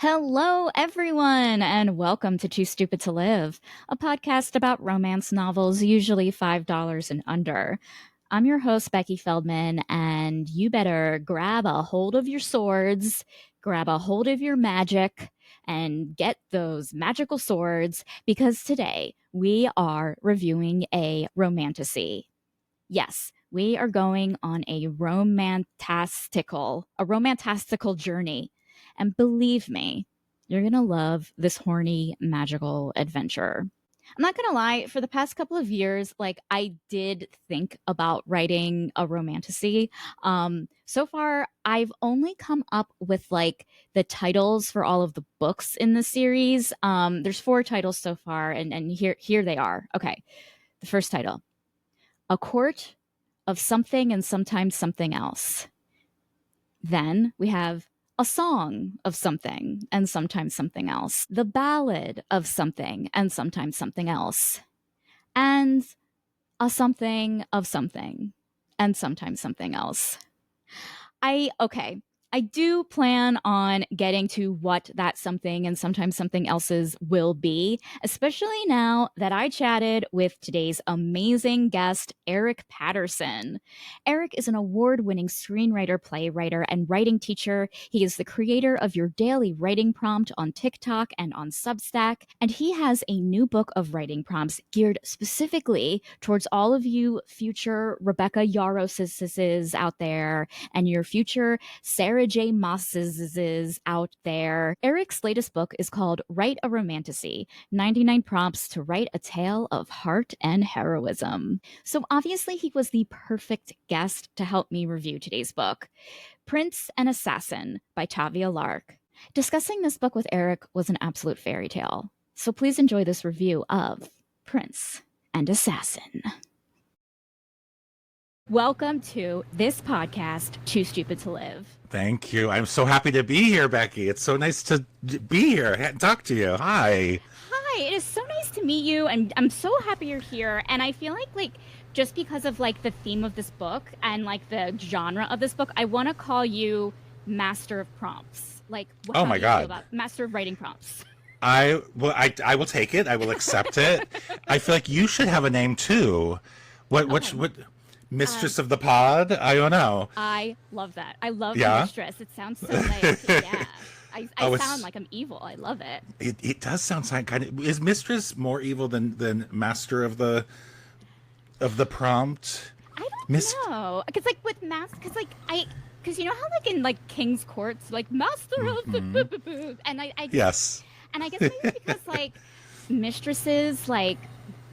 Hello, everyone, and welcome to Too Stupid to Live, a podcast about romance novels, usually $5 and under. I'm your host, Becky Feldman, and you better grab a hold of your swords, grab a hold of your magic, and get those magical swords because today we are reviewing a romantasy. Yes, we are going on a romantastical journey. And believe me, you're going to love this horny, magical adventure. I'm not going to lie, for the past couple of years, I did think about writing a romantasy. So far, I've only come up with the titles for all of the books in the series. There's four titles so far, and here they are. Okay, the first title, A Court of Something and Sometimes Something Else. Then we have A Song of Something and Sometimes Something Else. The Ballad of Something and Sometimes Something Else. And A Something of Something and Sometimes Something Else. Okay. I do plan on getting to what that something and sometimes something else's will be, especially now that I chatted with today's amazing guest, Erik Patterson. Erik is an award-winning screenwriter, playwright, and writing teacher. He is the creator of Your Daily Writing Prompt on TikTok and on Substack, and he has a new book of writing prompts geared specifically towards all of you future Rebecca Yarros's out there and your future Sarah J. Moss's out there. Erik's latest book is called Write a Romantasy, 99 Prompts to Write a Tale of Heart and Heroism. So obviously he was the perfect guest to help me review today's book, Prince and Assassin by Tavia Lark. Discussing this book with Erik was an absolute fairy tale. So please enjoy this review of Prince and Assassin. Welcome to this podcast, Too Stupid to Live. Thank you. I'm so happy to be here, Becky. It's so nice to be here and talk to you. Hi. Hi, it is so nice to meet you, and I'm so happy you're here. And I feel like just because of the theme of this book and the genre of this book, I want to call you Master of Prompts. Oh my God, feel about Master of Writing Prompts? I will take it. I will accept it. I feel like you should have a name too. What Mistress of the Pod? I don't know. I love that. I love Mistress. It sounds so nice. Yeah. I sound like I'm evil. I love it. It does sound kind of. Is Mistress more evil than Master of the Prompt? I don't know. Because because you know how in King's Courts, Master of the and I yes. And I guess maybe because mistresses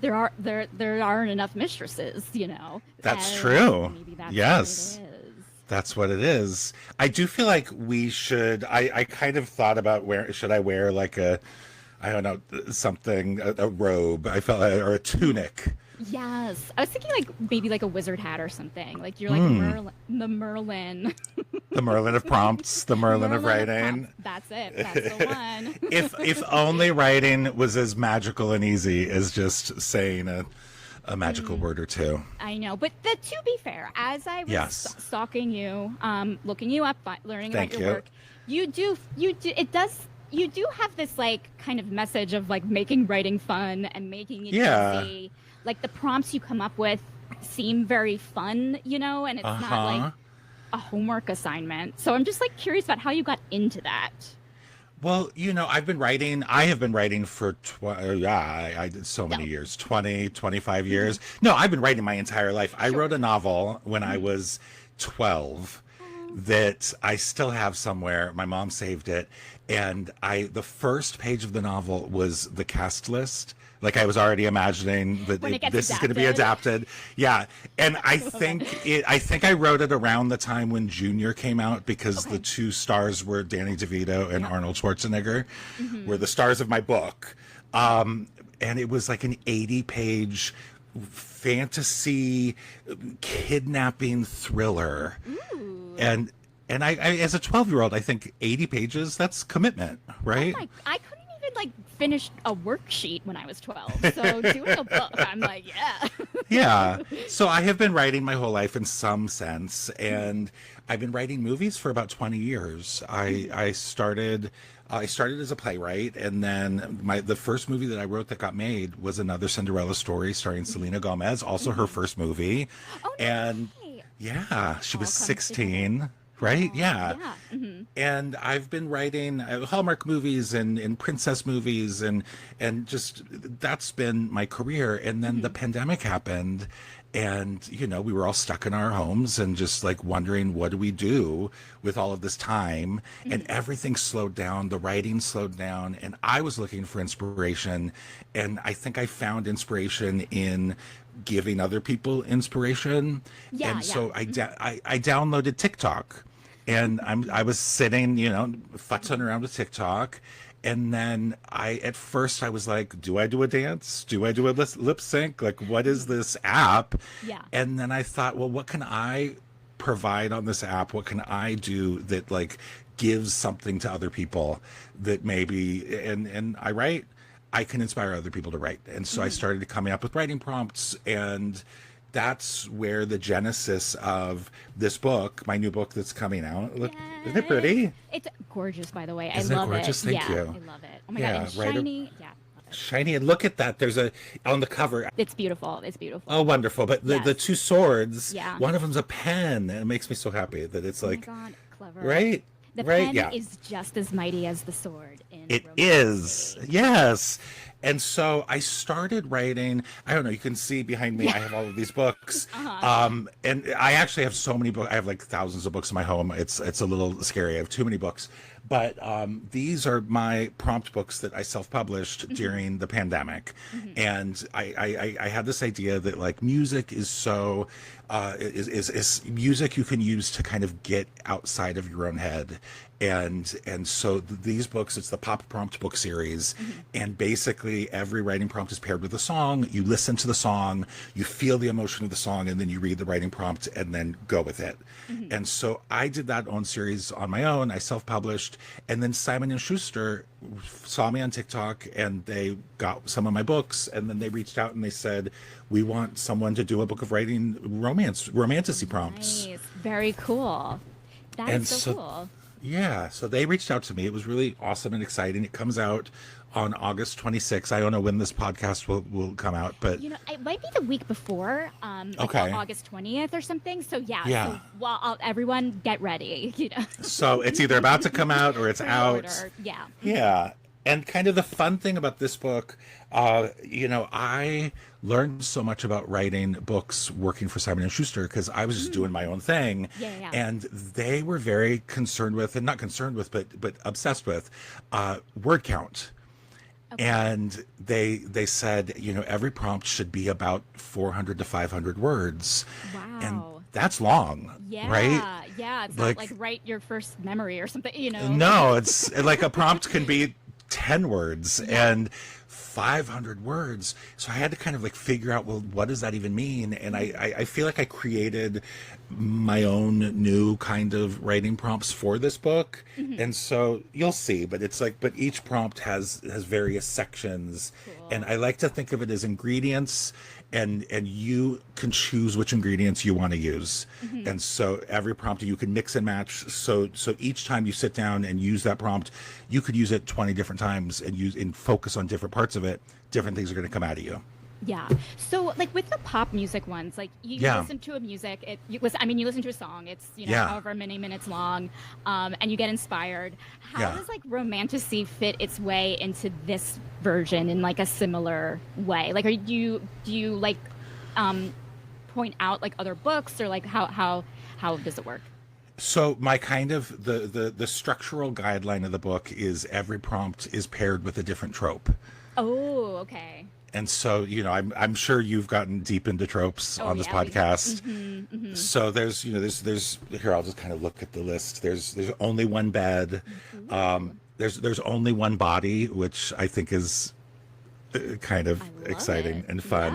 there aren't enough mistresses, you know. That's true. Maybe that's yes. what it is. That's what it is. I do feel like we should. I kind of thought about should I wear I don't know, something, a robe. I felt or a tunic. Yes, I was thinking maybe a wizard hat or something. You're the Merlin. The Merlin of prompts, the Merlin of writing. That's it. That's the one. if only writing was as magical and easy as just saying a magical word or two. I know, but to be fair, as I was stalking you, looking you up, learning about your work, you do have this kind of message of making writing fun and making it easy. The prompts you come up with seem very fun, you know, and it's not a homework assignment. So I'm just curious about how you got into that. Well, you know, I have been writing for I did so many years, 20, 25 years. No, I've been writing my entire life. I wrote a novel when I was 12 that I still have somewhere. My mom saved it. And the first page of the novel was the cast list. I was already imagining that this is going to be adapted. Yeah. And I think I wrote it around the time when Junior came out because the two stars were Danny DeVito and Arnold Schwarzenegger were the stars of my book. And it was an 80-page fantasy kidnapping thriller. Ooh. And I as a 12-year-old, I think 80 pages, that's commitment, right? I couldn't even finish a worksheet when I was 12. So doing a book, I'm yeah. Yeah. So I have been writing my whole life in some sense, and I've been writing movies for about 20 years. I started I started as a playwright, and then the first movie that I wrote that got made was another Cinderella story starring Selena Gomez, also her first movie. Oh, And no way. yeah, she was All comes together. 16, right? Oh, Yeah. yeah. Hmm. And I've been writing Hallmark movies and princess movies, and just that's been my career. And then the Hmm. pandemic happened, and we were all stuck in our homes and just like wondering, what do we do with all of this time? And Hmm. everything slowed down, the writing slowed down, and I was looking for inspiration. And I think I found inspiration in giving other people inspiration. Yeah, And yeah. so I downloaded TikTok, and I was sitting, futzing around with TikTok, and then at first I was like, do I do a dance? Do I do a lip sync? Like, what is this app? Yeah. And then I thought, well, what can I provide on this app? What can I do that like gives something to other people that maybe, and I write, I can inspire other people to write. And so I Hmm. started coming up with writing prompts, and that's where the genesis of this book, my new book that's coming out. Look, isn't it Yay. pretty? It's gorgeous, by the way. I Isn't it love it. gorgeous? Thank Yeah, you. I love it. Oh my God. Yeah, And right. shiny. Yeah, love it. Shiny, and look at that. There's a on the cover. It's beautiful. It's Oh, beautiful. wonderful! But the Yes. two swords, Yeah. one of them's a pen, and it makes me so happy that it's Oh my like, God. Clever. right, The right, pen yeah. is just as mighty as the sword in It Romeo and is, Juliet. yes. And so I started writing. I don't know. You can see behind me. Yeah. I have all of these books, Uh-huh. and I actually have so many books. I have like thousands of books in my home. It's a little scary. I have too many books. But these are my prompt books that I self-published Hmm. during the pandemic, Hmm. and I had this idea that like music is so is music you can use to kind of get outside of your own head. And so these books, it's the pop prompt book series, Hmm. and basically every writing prompt is paired with a song. You listen to the song, you feel the emotion of the song, and then you read the writing prompt and then go with it. Hmm. And so I did that on series on my own. I self-published, and then Simon and Schuster saw me on TikTok, and they got some of my books, and then they reached out and they said, we want someone to do a book of writing romanticy prompts. Nice. Very cool. That is And so so cool. yeah, so they reached out to me. It was really awesome and exciting. It comes out on August 26th. I don't know when this podcast will come out, but It might be the week before, like okay. August 20th or something. So yeah. Yeah. So well, everyone get ready. So it's either about to come out or it's out. Pre-order. Yeah. Yeah. And kind of the fun thing about this book, I learned so much about writing books working for Simon and Schuster because I was just doing my own thing, Yeah, yeah. and they were very concerned with, and not concerned with, but obsessed with, word count. Okay. And they said, every prompt should be about 400 to 500 words, and Wow. that's long, Yeah. right? Yeah. It's Like, not like write your first memory or something. no, it's like a prompt can be 10 words Yeah. and 500 words. So I had to kind of like figure out, well, what does that even mean? And I feel like I created my own new kind of writing prompts for this book. Hmm. And so you'll see, but it's like, but each prompt has various sections. And Cool. I like to think of it as ingredients, and you can choose which ingredients you want to use. Hmm. And so every prompt you can mix and match. So each time you sit down and use that prompt, you could use it 20 different times and focus on different parts of it. Different things are going to come out of you. Yeah. So, like with the pop music ones, like you Yeah. listen to a music, you listen to a song. It's Yeah. however many minutes long, and you get inspired. How Yeah. does like romanticy fit its way into this version in like a similar way? Like, do you like point out like other books or like how does it work? So my kind of the structural guideline of the book is every prompt is paired with a different trope. Oh, okay. And so, I'm sure you've gotten deep into tropes Oh on this yeah. podcast. Hmm. So there's here, I'll just kind of look at the list. There's only one bed. There's only one body, which I think is kind of I love exciting it. and fun.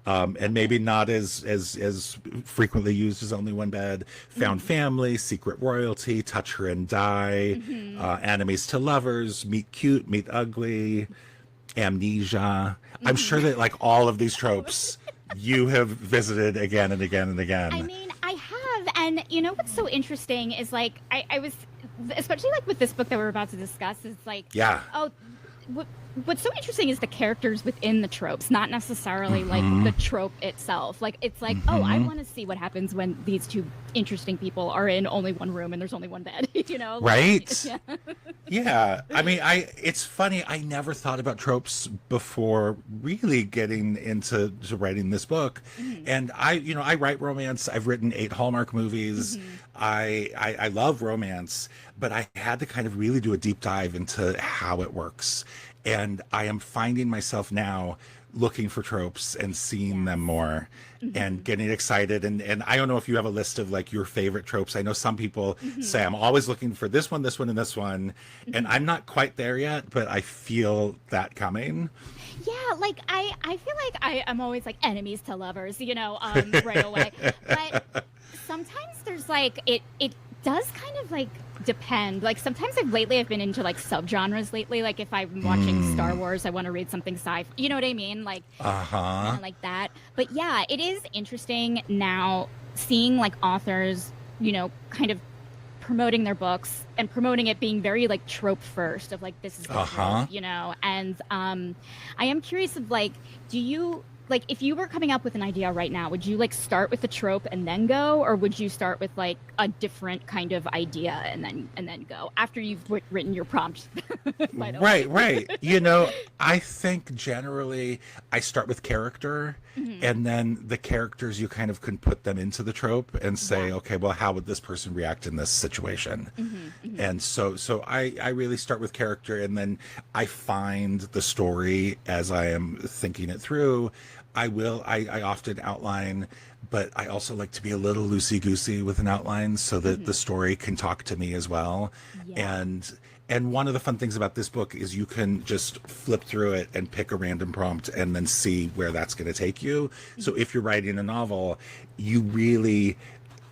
Yeah. And maybe not as frequently used as only one bed. Found family, secret royalty, touch her and die, enemies to lovers, meet cute, meet ugly, amnesia. I'm sure that like all of these tropes you have visited again and again and again. I mean, I have, And you know what's so interesting is like I was especially like with this book that we're about to discuss is like, Yeah. oh, what what's so interesting is the characters within the tropes, not necessarily like the Mm-hmm. trope itself. Like it's like, oh, I Mm-hmm. want to see what happens when these two interesting people are in only one room and there's only one bed, you know? Like Right? yeah. Yeah. I mean, it's funny. I never thought about tropes before really getting into to writing this book. Mhm. And I write romance. I've written 8 Hallmark movies. Mhm. I love romance, but I had to kind of really do a deep dive into how it works. And I am finding myself now looking for tropes and seeing them Yes. more and Mhm. getting excited. And I don't know if you have a list of like your favorite tropes. I know some people say Mhm. I'm always looking for this one, and this one. And Mhm. I'm not quite there yet, but I feel that coming. Yeah, like I feel like I'm always like enemies to lovers, right away. But sometimes there's like it does kind of like depend. Like sometimes I've been into like subgenres lately. Like if I'm watching Star Mm. Wars, I want to read something sci-fi. You know what I mean? Like kind Uh-huh. of like that. But yeah, it is interesting now seeing like authors, kind of promoting their books and promoting it being very like trope first of like this is the trope, Uh-huh. and I am curious of like, do you like if you were coming up with an idea right now, would you like start with the trope and then go, or would you start with like a different kind of idea and then go after you've written your prompt, by the way? Right, right. I think generally I start with character, Hmm. and then the characters you kind of can put them into the trope and Yeah. say, okay, well, how would this person react in this situation? Hmm. Hmm. And so I really start with character, and then I find the story as I am thinking it through. I often outline, but I also like to be a little loosey goosey with an outline so that the Hmm. story can talk to me as well. Yeah. And one of the fun things about this book is you can just flip through it and pick a random prompt and then see where that's going to take you. So Hmm. if you're writing a novel, you really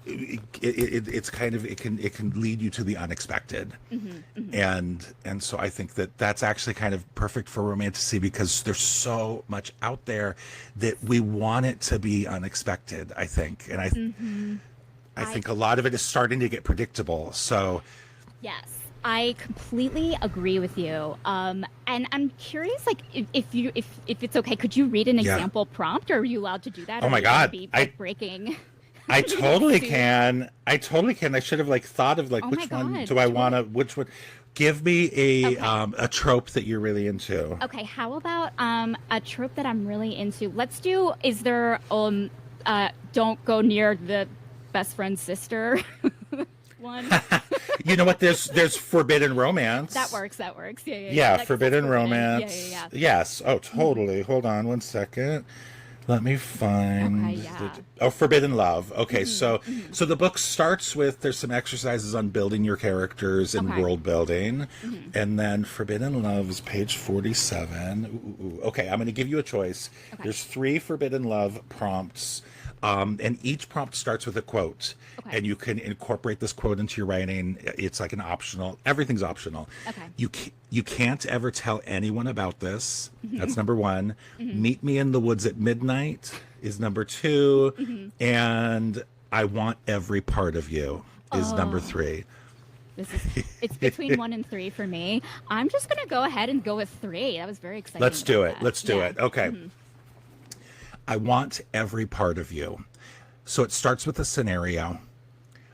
it's kind of it can lead you to the unexpected. Hmm. Hmm. And so I think that that's actually kind of perfect for romantasy because there's so much out there that we want it to be unexpected, I think. And Hmm. I I think a lot of it is starting to get predictable. So Yes, I completely agree with you. And I'm curious, like, if it's okay, could you read an yeah. example prompt, or are you allowed to do that, Oh or are my we going to god. be I like breaking, I totally soup? can. I totally can. I should have like thought of like Oh my which one God, do I which want one? to which one. Give me a Okay, a trope that you're really into. okay. How about a trope that I'm really into? Let's do. Is there don't go near the best friend's sister one? You know what? There's forbidden That romance. works. That works. Yeah, yeah, yeah. Yeah, Because that's forbidden forbidden. Yeah, romance. yeah, Yes. Oh, yeah. Hmm. totally. Hold on one second. Let me Okay, find yeah. forbidden love. Okay, Hmm. so Hmm. so the book starts with there's some exercises on building your characters and Okay. world building, Hmm. and then forbidden love is page 47. Ooh, ooh, ooh. Okay, I'm going to give you a choice. Okay. There's 3 forbidden love prompts, and each prompt starts with a quote, Okay. and you can incorporate this quote into your writing. It's like an optional. Everything's optional. Okay. You can't ever tell anyone about this. Hmm. That's number one. Hmm. Meet me in the woods at midnight is number two, Hmm. and I want every part of you is number Oh, three. it's between one and three for me. I'm just gonna go ahead and go with three. I was very excited Let's about do it. that. Let's do Yeah. it. Okay. Hmm. I want every part of you. So it starts with a scenario.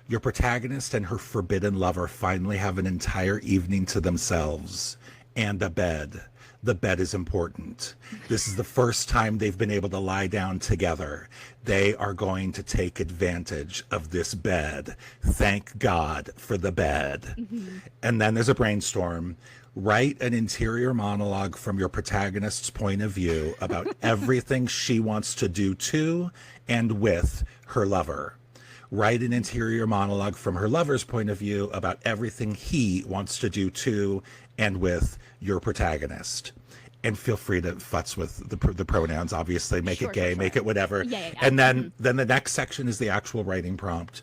Your protagonist and her forbidden lover finally have an entire evening to themselves and a bed. The bed is important. This is the first time they've been able to lie down together. They are going to take advantage of this bed. Thank God for the bed. Hmm. And then there's a brainstorm. Write an interior monologue from your protagonist's point of view about everything she wants to do to and with her lover. Write an interior monologue from her lover's point of view about everything he wants to do to and with your protagonist. And feel free to futz with the pronouns, obviously. Make it Sure, sure, gay, make sure. it whatever. Yeah, yeah, yeah. And Hmm. then the next section is the actual writing prompt.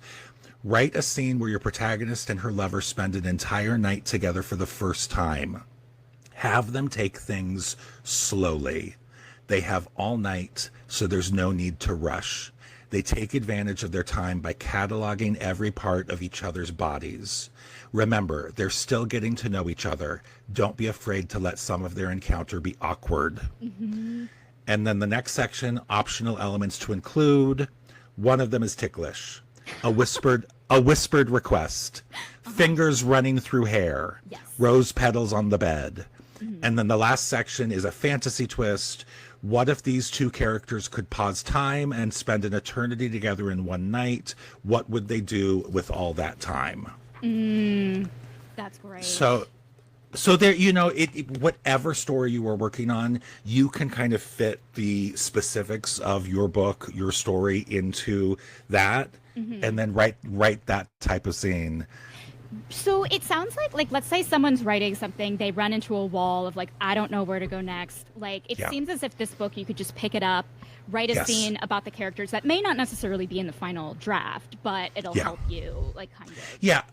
Write a scene where your protagonist and her lover spend an entire night together for the first time. Have them take things slowly. They have all night, so there's no need to rush. They take advantage of their time by cataloging every part of each other's bodies. Remember, they're still getting to know each other. Don't be afraid to let some of their encounter be awkward. Mm-hmm. And then the next section, optional elements to include. One of them is ticklish. A whispered request. Fingers running through hair. Yes. Rose petals on the bed. Mm-hmm. And then the last section is a fantasy twist. What if these two characters could pause time and spend an eternity together in one night? What would they do with all that time? That's great. So there, whatever story you are working on, you can kind of fit the specifics of your book, your story into that, and then write that type of scene. So it sounds like let's say someone's writing something, they run into a wall of like, I don't know where to go next. Like it seems as if this book you could just pick it up, write a scene about the characters that may not necessarily be in the final draft, but it'll help you like kind of. Yeah.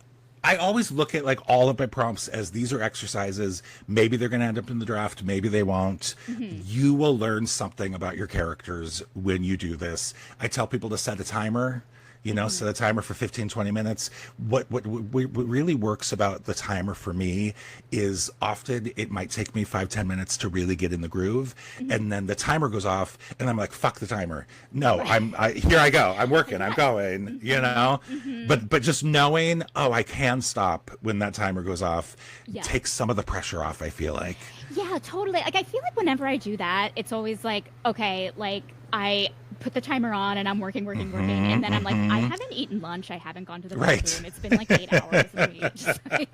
I always look at like all of my prompts as these are exercises. Maybe they're going to end up in the draft. Maybe they won't. You will learn something about your characters when you do this. I tell people to set a timer. Set a timer for 15, 20 minutes. What really works about the timer for me is often it might take me 5, 10 minutes to really get in the groove. And then the timer goes off and I'm like, fuck the timer. No, here I go. I'm working, I'm going, but just knowing, I can stop when that timer goes off takes some of the pressure off, I feel like. Yeah, totally. Like I feel like whenever I do that, it's always like, okay, like I put the timer on and I'm working. And then I'm like, I haven't eaten lunch. I haven't gone to the bathroom. It's been like 8 hours. And just like...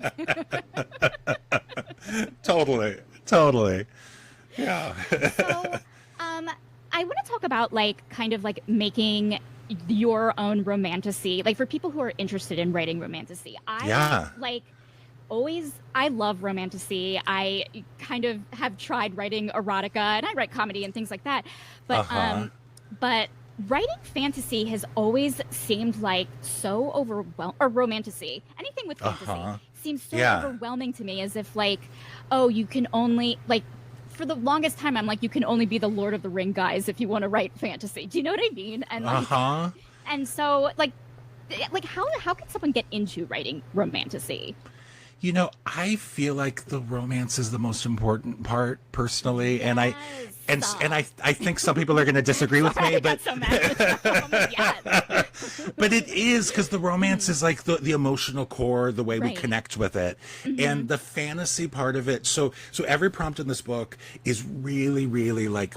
Totally. Yeah. So, I want to talk about like kind of like making your own romantasy, like for people who are interested in writing romantasy. I love romantasy. I kind of have tried writing erotica and I write comedy and things like that. But writing fantasy has always seemed like so overwhelming, or romantasy. Anything with fantasy seems so overwhelming to me, as if like, you can only like, for the longest time, I'm like, you can only be the Lord of the Ring guys if you want to write fantasy. Do you know what I mean? And like, and so like how can someone get into writing romantasy? I feel like the romance is the most important part personally, and I think some people are going to disagree with me, but so mad. but it is, because the romance is like the emotional core, the way we connect with it, and the fantasy part of it. So every prompt in this book is really, really like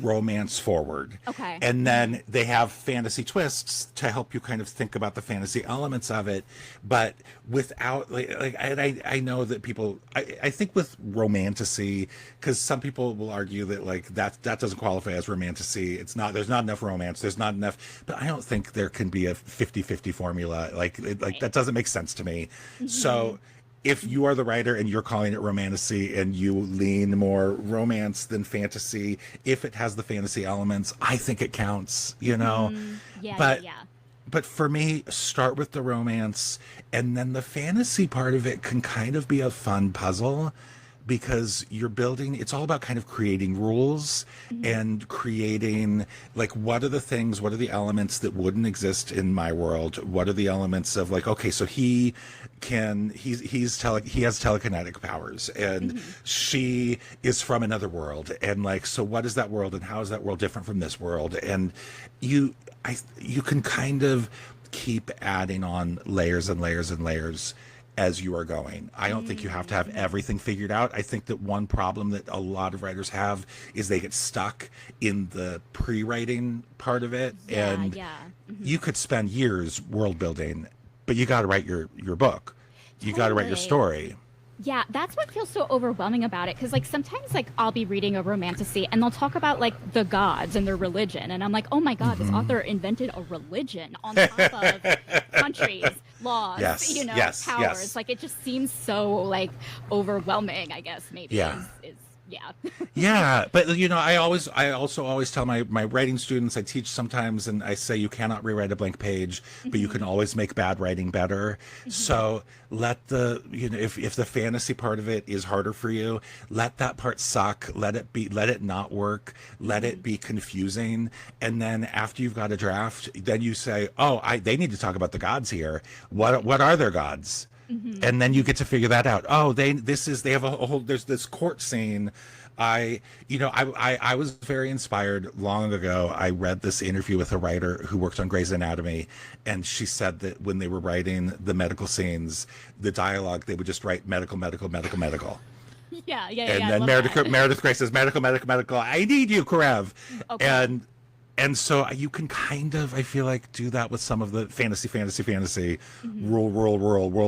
romance forward. Okay. And then they have fantasy twists to help you kind of think about the fantasy elements of it, but without I know that people, I think with romantasy, because some people will argue that like that doesn't qualify as romantasy. There's not enough romance. There's not enough, but I don't think there can be a 50-50 formula. That doesn't make sense to me. So if you are the writer and you're calling it romantasy and you lean more romance than fantasy, if it has the fantasy elements, I think it counts, But for me, start with the romance, and then the fantasy part of it can kind of be a fun puzzle, because you're building, it's all about kind of creating rules and creating like, what are the elements that wouldn't exist in my world? What are the elements of like, okay, so he has telekinetic powers, and she is from another world, and like, so what is that world and how is that world different from this world? And you can kind of keep adding on layers and layers and layers as you are going. I don't think you have to have everything figured out. I think that one problem that a lot of writers have is they get stuck in the pre-writing part of it, and you could spend years world building, but you got to write your book. You got to write your story. Yeah, that's what feels so overwhelming about it. Because like sometimes like I'll be reading a romantasy and they'll talk about like the gods and their religion, and I'm like, oh my god, this author invented a religion on top of countries, laws, powers. Like it just seems so like overwhelming, I guess maybe is Yeah. Yeah, but I also always tell my writing students, I teach sometimes, and I say you cannot rewrite a blank page, but you can Hmm. always make bad writing better. Hmm. So let if the fantasy part of it is harder for you, let that part suck. Let it not work. Let Hmm. it be confusing. And then after you've got a draft, then you say, oh, they need to talk about the gods here. Right. What are their gods? Hmm. And then you Hmm. get to figure that out. Oh, they have a whole, there's this court scene. I was very inspired long ago. I read this interview with a writer who worked on Grey's Anatomy, and she said that when they were writing the medical scenes, the dialogue, they would just write medical, medical, medical, medical. Yeah, yeah, yeah. And I then love that. Meredith Grey says, medical, medical, medical, I need you, Karev. Okay. And so you can kind of, I feel like, do that with some of the fantasy, Hmm. world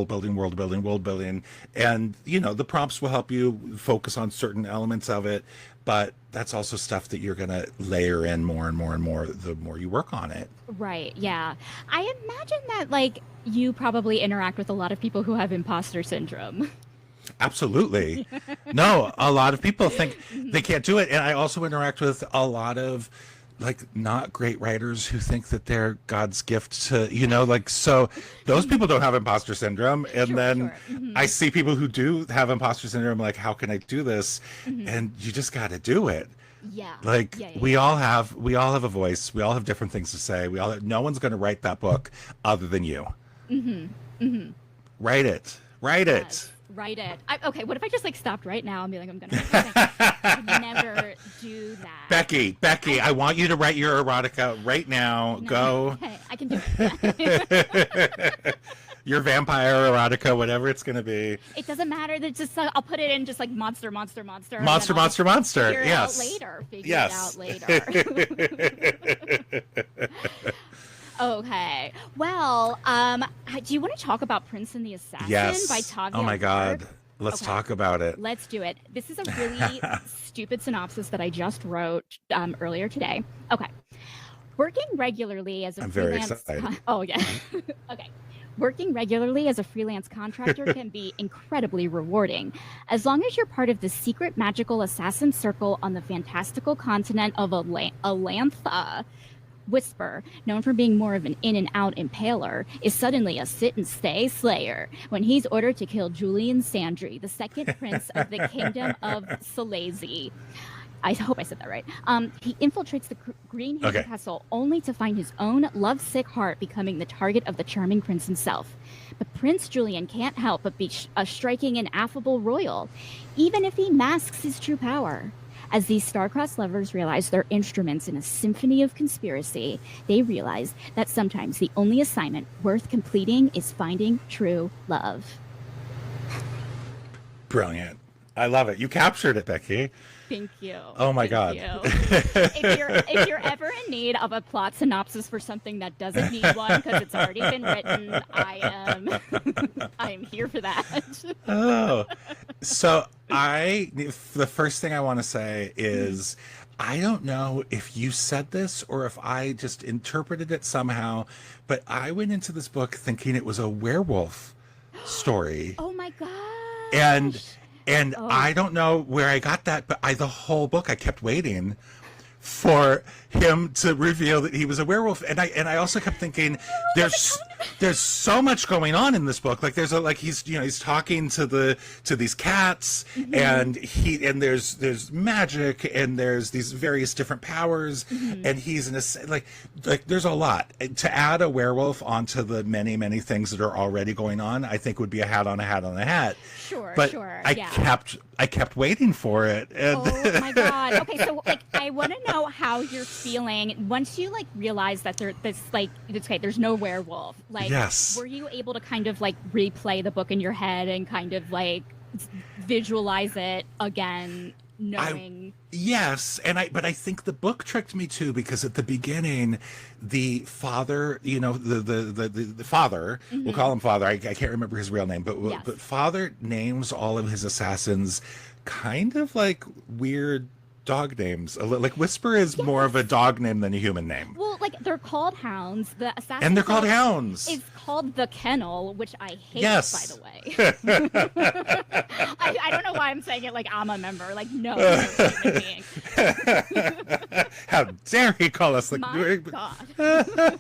building, world building. And, the prompts will help you focus on certain elements of it. But that's also stuff that you're going to layer in more and more and more the more you work on it. Right. Yeah. I imagine that like you probably interact with a lot of people who have imposter syndrome. Absolutely. No, a lot of people think they Hmm. can't do it. And I also interact with a lot of like not great writers who think that they're God's gift to, so those people don't have imposter syndrome. And Sure, then sure. I Hmm. see people who do have imposter syndrome, like, how can I do this? Hmm. And you just got to do it. Yeah. Like Yeah, yeah, yeah. we all have a voice. We all have different things to say. No one's going to write that book other than you. Hmm. Hmm. Write it. Write it. Yes. Write it. Okay, what if I just like stopped right now and be like, I'm gonna write something? I could never do that. Becky, I I want you to write your erotica right now. no. Go. Okay, I can do it. Your vampire erotica, whatever it's going to be. It doesn't matter. That just I'll put it in just like monster, monster, monster, and then Monster, I'll just monster, monster. figure it out Yes. later. Figure it out Yes. later. Okay. Well, do you want to talk about Prince and the Assassin by Yes. Oh Tavia my York? God. Let's Okay. talk about it. Let's do it. This is a really stupid synopsis that I just wrote earlier today. Okay. Working regularly as a I'm very freelance. excited. Oh, yeah. Okay. Working regularly as a freelance contractor can be incredibly rewarding, as long as you're part of the secret magical assassin circle on the fantastical continent of Alantha. Whisper, known for being more of an in and out impaler, is suddenly a sit and stay slayer when he's ordered to kill Julian Sandry, the second prince of the kingdom of Silesia. I hope I said that right. He infiltrates the Greenhaven Okay. Castle only to find his own lovesick heart becoming the target of the charming prince himself. But Prince Julian can't help but be a striking and affable royal, even if he masks his true power. As these star-crossed lovers realize they're instruments in a symphony of conspiracy, they realize that sometimes the only assignment worth completing is finding true love. Brilliant. I love it. You captured it, Becky. Thank you. Oh my Thank God. you. If you're ever in need of a plot synopsis for something that doesn't need one because it's already been written, I am I am here for that. Oh, so the first thing I want to say is, I don't know if you said this or if I just interpreted it somehow, but I went into this book thinking it was a werewolf story. Oh my And gosh. and Oh, I don't know where I got that, but the whole book I kept waiting for him to reveal that he was a werewolf, and I also kept thinking there's so much going on in this book. Like he's talking to these cats, mm-hmm, and there's magic, and there's these various different powers, mm-hmm. and he's in a like there's a lot to add a werewolf onto the many things that are already going on. I think would be a hat on a hat on a hat, Sure, but sure. I Yeah. kept waiting for it, and Oh my god. Okay, so like I want to know how you're feeling once you like realize that there's no werewolf. Like Yes. were you able to kind of like replay the book in your head and kind of like visualize it again knowing Yes, but I think the book tricked me too, because at the beginning, the father, the father, we'll Mhm. call him father. I can't remember his real name, but Yes. father names all of his assassins kind of like weird dog names. Like Whisper is more of a Yes. dog name than a human name. Well, like they're called hounds. The And assassin's they're called dog hounds. is called the kennel, which I hate, by the Yes. way. I don't know why I'm saying it like I'm a member. Like, no, you're a human being. How dare he call us like My God.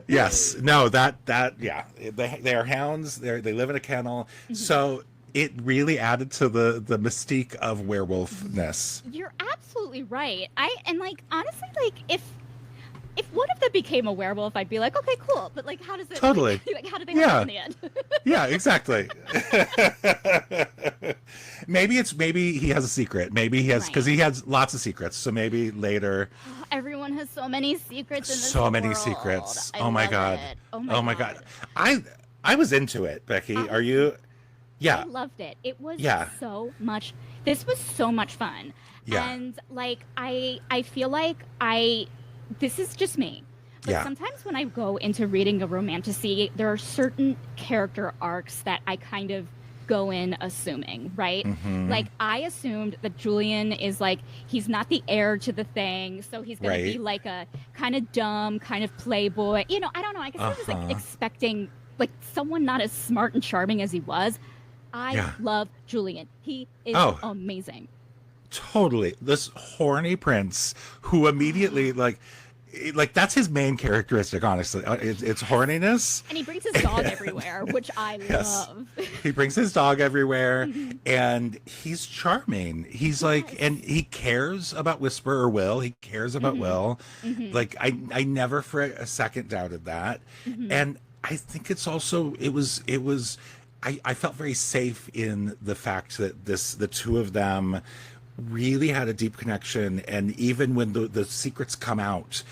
Yes. No, that yeah. They are hounds. They live in a kennel. So it really added to the mystique of werewolfness. You're absolutely right. And like honestly, like if one of them became a werewolf, I'd be like, okay, cool. But like, how does it? Totally. Like how do they have it Yeah. in the end? Yeah, exactly. Maybe he has a secret. Maybe he has because Right. he has lots of secrets. So maybe later, Everyone has so many secrets in this so many world. secrets. I Oh my love god. it. Oh Oh my my god. god. I was into it, Becky. I Are you? I Yeah. loved it. It was Yeah. so much. This was so much fun. Yeah. And like I feel like I this is just me. But Yeah. sometimes when I go into reading a romantasy, there are certain character arcs that I kind of go in assuming, right? Mm-hmm. Like I assumed that Julian is like he's not the heir to the thing, so he's going to be Right. like a kind of dumb, kind of playboy. You know, I don't know. I guess I was like Uh-huh. expecting like someone not as smart and charming as he was. I Yeah. love Julian. He is Oh, amazing. totally. This horny prince who immediately like that's his main characteristic. Honestly, it's horniness. And he brings his dog everywhere, which I Yes. love. He brings his dog everywhere Mhm. and he's charming. He's like, Yes. and he cares about Whisper or Will. He cares about Mhm. Will. Mhm. Like I never for a second doubted that. Mhm. And I think it's also, I felt very safe in the fact that the two of them really had a deep connection. And even when the secrets come out,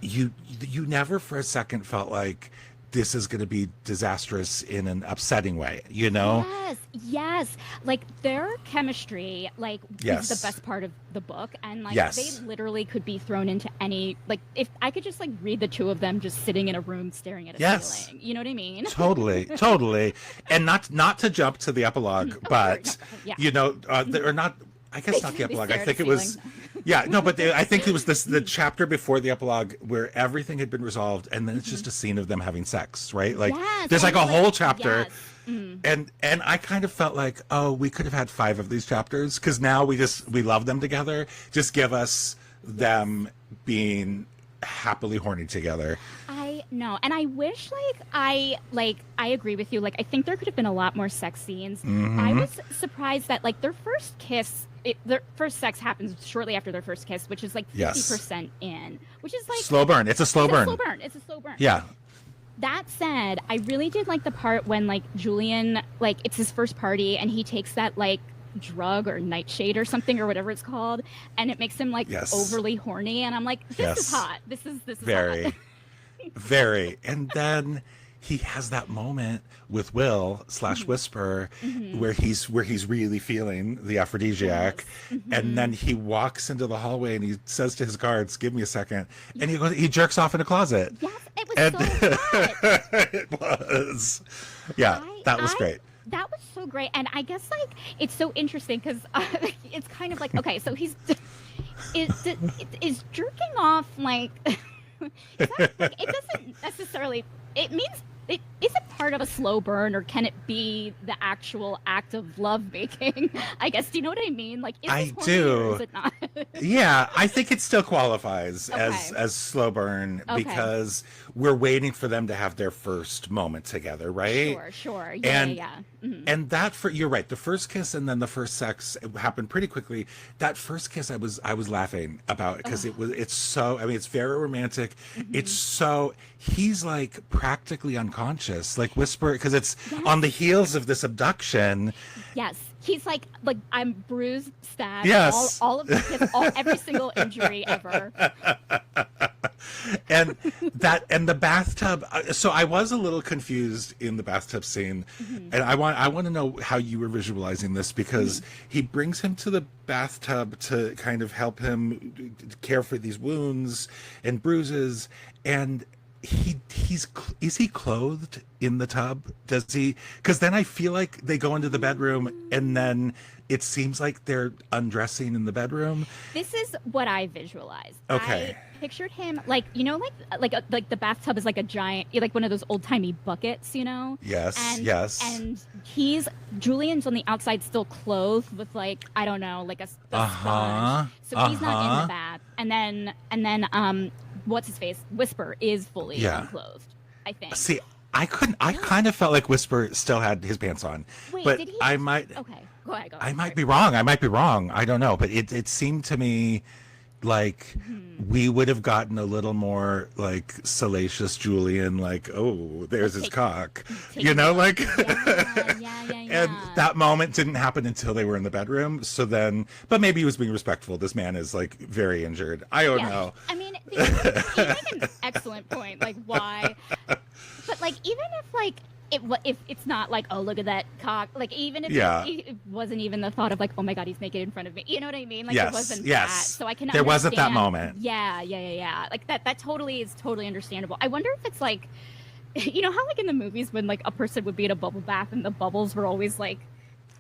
you you never for a second felt like this is going to be disastrous in an upsetting way, you know? Yes, yes. Like their chemistry, like is the Yes. best part of the book, and like they Yes. literally could be thrown into any. Like if I could just like read the two of them just sitting in a room staring at a Yes. ceiling, you know what I mean? Totally, totally. And not to jump to the epilogue, Of course, but no, yeah. you know, or not. I guess not the They epilogue. I stare at a think it was. ceiling. Yeah, no, but I think it was the chapter before the epilogue where everything had been resolved, and then it's just a scene of them having sex, right? Like Yes, there's like and a like whole chapter, yes. Mm. and I kind of felt like, oh, we could have had 5 of these chapters because now we love them together. Just give us them being happily horny together. I know, and I wish I agree with you. Like I think there could have been a lot more sex scenes. I Hmm. was surprised that like their first kiss, their first sex happens shortly after their first kiss, which is like Yes. 50% in, which is like Slow burn. It's a slow it's a burn. slow burn. It's a slow burn. Yeah. That said, I really did like the part when like Julian, like it's his first party and he takes that like drug or nightshade or something or whatever it's called, and it makes him like Yes. overly horny, and I'm like, this is Yes. hot. This is Very. hot. Very. And then he has that moment with Will slash Whisper Mhm. where he's really feeling the aphrodisiac. Yes. And then he walks into the hallway and he says to his guards, give me a second. And he jerks off in a closet. Yes, it was And so hot. it was. Yeah, that was I great. that was so great, and I guess like it's so interesting because it's kind of like okay, so he's is jerking off like, like it doesn't necessarily it means it is it part of a slow burn or can it be the actual act of love making? I guess, do you know what I mean? Like is I this horny do. or is it not? Yeah, I think it still qualifies Okay. as slow burn Okay. because we're waiting for them to have their first moment together, right? Sure. And Yeah. Mhm. and that for you're right, the first kiss and then the first sex happened pretty quickly. That first kiss I was laughing about because it's so, I mean, it's very romantic. It's so, he's like practically unconscious, like Whisper, because it's on the heels of this abduction. Yes, he's like I'm bruised, stabbed, Yes. all of the kids, every single injury ever. And the bathtub, so I was a little confused in the bathtub scene, and I want to know how you were visualizing this because he brings him to the bathtub to kind of help him care for these wounds and bruises, and is he clothed in the tub? Does he? Because then I feel like they go into the bedroom and then it seems like they're undressing in the bedroom. This is what I visualized. I Okay. pictured him like like the bathtub is like a giant, like one of those old timey buckets, Yes. and Yes. and he's Julian's on the outside still clothed with like I don't know like a Uh sponge, huh. so Uh he's not in the huh. bath, and then what's his face Whisper is fully Yeah. unclothed, I think. See, I couldn't. I Yeah. kind of felt like Whisper still had his pants on, Wait, but did he? I might. Okay, go ahead. Go I ahead. might Sorry. be wrong. I might be wrong. I don't know, but it seemed to me like Hmm. we would have gotten a little more like salacious Julian, like, oh, there's Like his take cock, taking it. like. Yeah, yeah, yeah, And yeah. that moment didn't happen until they were in the bedroom. So then, but maybe he was being respectful. This man is like very injured. I don't Yeah, know. I mean, you make an excellent point. Like, why? But like, even if like if it's not like, oh, look at that cock. Like, even if Yeah. it wasn't even the thought of like, oh my god, he's naked in front of me. You know what I mean? Like, it Yes. wasn't that. Yes. So I can There wasn't that understand. moment. Yeah, yeah, yeah, yeah. Like that totally is totally understandable. I wonder if it's like, how like in the movies when like a person would be in a bubble bath and the bubbles were always like,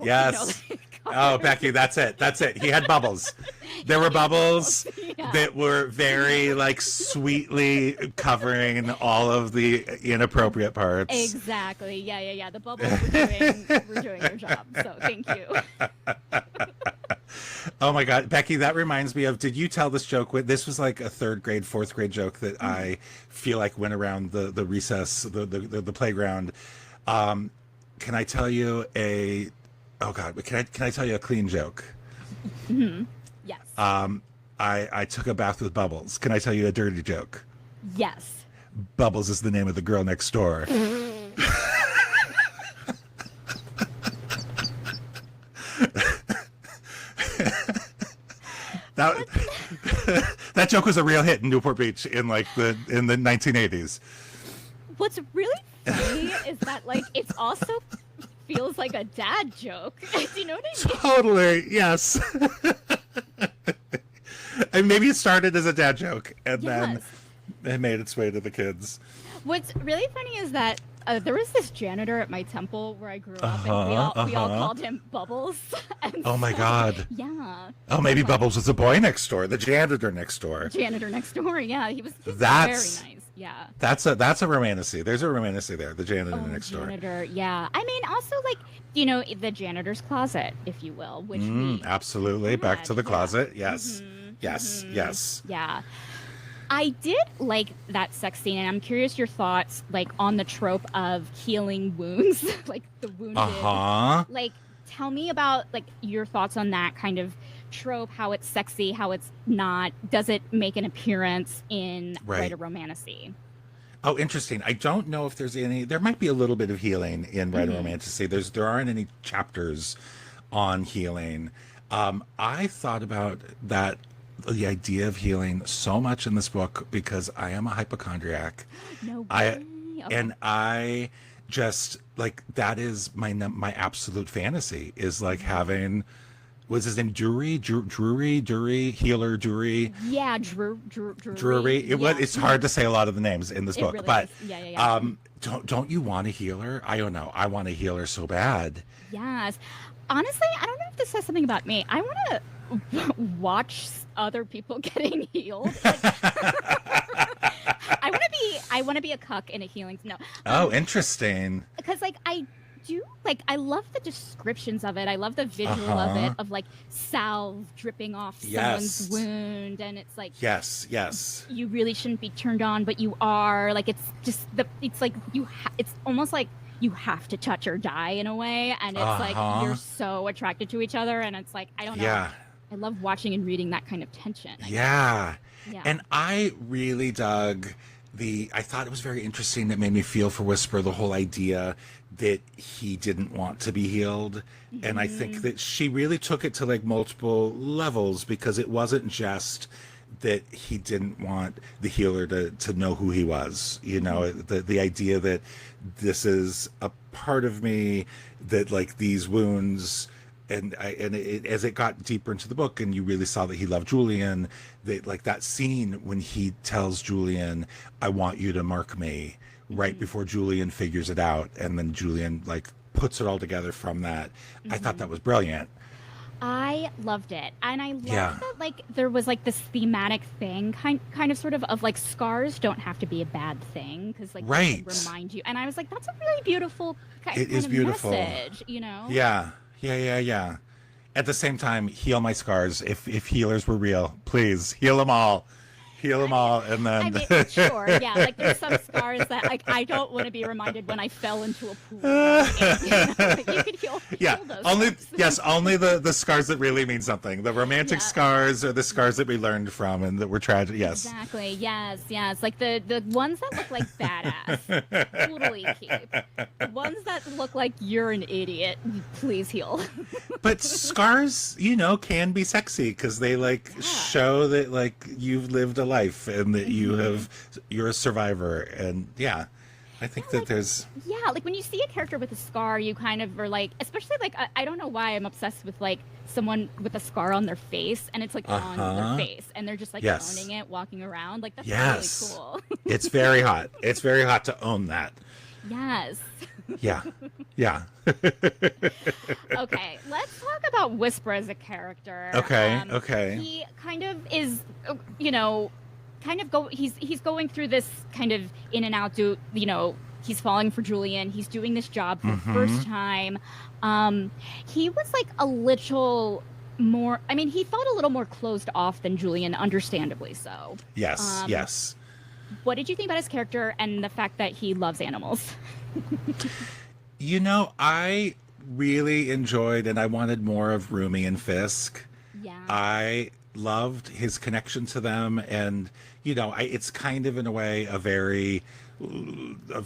Yes. Oh, covered. Becky, that's it. That's it. He had bubbles. There were bubbles Yeah. that were very like sweetly covering all of the inappropriate parts. Exactly. Yeah, yeah, yeah. The bubbles were doing their job. So thank you. Oh my God, Becky, that reminds me of, did you tell this joke with, this was like a third grade, fourth grade joke that I feel like went around the recess, the playground. Can I tell you oh God, but can I tell you a clean joke? Yes. I took a bath with Bubbles. Can I tell you a dirty joke? Yes. Bubbles is the name of the girl next door. That that joke was a real hit in Newport Beach in like the 1980s. What's really funny is that like it's also feels like a dad joke. Do you know what I mean? Totally, yes. And maybe it started as a dad joke and then Yes. it made its way to the kids. What's really funny is that there was this janitor at my temple where I grew up, and we all called him Bubbles. And Oh my so, God. yeah, Oh, maybe Bubbles was the boy next door, the janitor next door. janitor next door. Yeah, he was That's very nice. Yeah. that's a romantasy. There's a romantasy there. The janitor Oh, next door. janitor. Yeah. I mean, also like the janitor's closet, if you will, which we Absolutely. Back had. to the Yeah. closet. Yes. Mhm, Yes. mhm. Yes. Yeah. I did like that sex scene, and I'm curious your thoughts, like on the trope of healing wounds, like the wounded. Uh-huh. Like, tell me about like your thoughts on that kind of trope, how it's sexy, how it's not. Does it make an appearance in Right. Right of Romantasy? Oh, interesting. I don't know if there's any. There might be a little bit of healing in Rite of Romantasy. There aren't any chapters on healing. I thought about that, the idea of healing, so much in this book because I am a hypochondriac. No I way. Okay. and I just like that is my absolute fantasy is like having, was his name Drury, healer Drury. Yeah, Drew, Drury. yeah. It's hard to say a lot of the names in this It book, really but is. Yeah, yeah, yeah. don't you want a healer? I don't know. I want a healer so bad. Yes. Honestly, I don't know if this says something about me. I want to watch other people getting healed. Like, I want to be a cuck in a healing. No. Oh, interesting. Because like I do like I love the descriptions of it. I love the visual of it, of like salve dripping off Yes. someone's wound, and it's like Yes, yes. you really shouldn't be turned on, but you are. Like it's just it's like it's almost like you have to touch or die in a way, and it's like you're so attracted to each other, and it's like I don't know. Yeah. I love watching and reading that kind of tension. Yeah. Yeah. And I really dug I thought it was very interesting. It made me feel for Whisper, the whole idea that he didn't want to be healed. And I think that she really took it to like multiple levels because it wasn't just that he didn't want the healer to know who he was. You know, the idea that this is a part of me, that like these wounds as it got deeper into the book and you really saw that he loved Julian, that like that scene when he tells Julian, I want you to mark me, right Mm-hmm. before Julian figures it out, and then Julian like puts it all together from that. I thought Mm-hmm. that was brilliant. I loved it. And I loved Yeah. that like there was like this thematic thing kind of sort of like scars don't have to be a bad thing because like they can Right. remind you. And I was like, that's a really beautiful It kind is of beautiful. message, you know? Yeah. Yeah, yeah, yeah. At the same time, heal my scars. If healers were real, please heal them all. Heal them I mean, all, and I then mean, sure, yeah. Like there's some scars that like I don't want to be reminded when I fell into a pool as a kid. You know, like, you could yeah, heal those only scars. yes, only the scars that really mean something. The romantic Yeah, scars are the scars that we learned from and that were tragic. Yes. exactly. Yes, yes. Like the ones that look like badass, totally keep. The ones that look like you're an idiot, please heal. But scars, can be sexy because they like Yeah. show that like you've lived a life and that Hmm. you're a survivor. And yeah, I Yeah, think that like there's yeah, like when you see a character with a scar, you kind of are like, especially like I don't know why I'm obsessed with like someone with a scar on their face and it's like on their uh-huh. face and they're just like owning Yes. it, walking around. Like that's really Yes. cool. It's very hot. It's very hot to own that. Yes. Yeah. Yeah. Okay, let's talk about Whisper as a character. Okay. Okay. He kind of is, you know, kind of go. He's going through this kind of in and out. He's falling for Julian. He's doing this job for the Mm-hmm. first time. Um, he was like a little more. I mean, he felt a little more closed off than Julian, understandably so. Yes. Um, Yes. what did you think about his character and the fact that he loves animals? I really enjoyed and I wanted more of Rumi and Fisk. Yeah. I loved his connection to them, and it's kind of in a way a very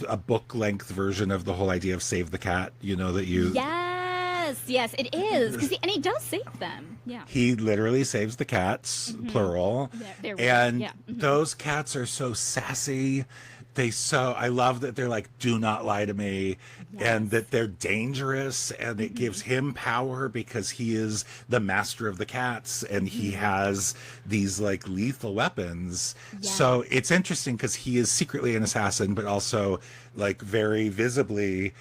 a book length version of the whole idea of save the cat. That you Yes, yes, it is. And he does save them. Yeah. he literally saves the cats, Hmm. plural, There we go. and Yeah. Hmm. those cats are so sassy. I love that they're like, do not lie to me, and Yes. that they're dangerous, and it gives Hmm. him power because he is the master of the cats and he Hmm. has these like lethal weapons. Yes. So it's interesting because he is secretly an assassin, but also like very visibly,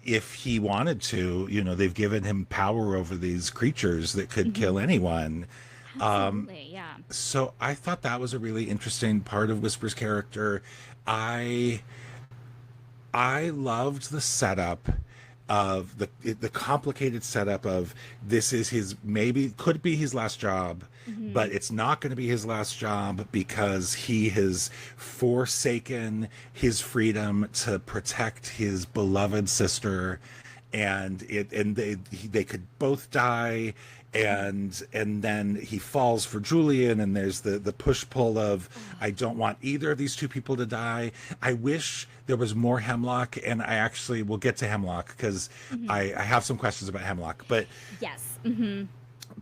if he wanted to, they've given him power over these creatures that could Hmm. kill anyone. Absolutely. Yeah. So I thought that was a really interesting part of Whisper's character. I I loved the setup of the complicated setup of this is his, maybe could be his last job, Hmm. but it's not going to be his last job because he has forsaken his freedom to protect his beloved sister, and they could both die, and then he falls for Julian, and there's the push pull of, I don't want either of these two people to die. I wish there was more Hemlock, and I actually will get to Hemlock because Hmm. I have some questions about Hemlock, but Yes. Hmm.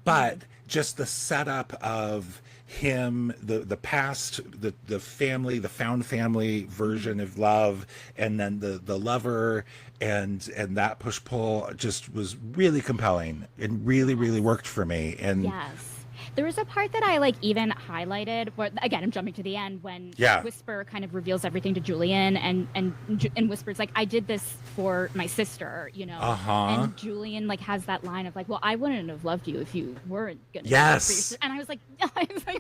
but just the setup of him, the past, the family, the found family version of love, and then the lover, and that push pull just was really compelling and really really Yes. worked for me. And Yes. There was a part that I like even highlighted where again I'm jumping to the end when yeah. Whisper kind of reveals everything to Julian and Whisper's like I did this for my sister, Uh-huh. and Julian like has that line of like, well, I wouldn't have loved you if you weren't gonna do it for your Yes. sister. And I was like,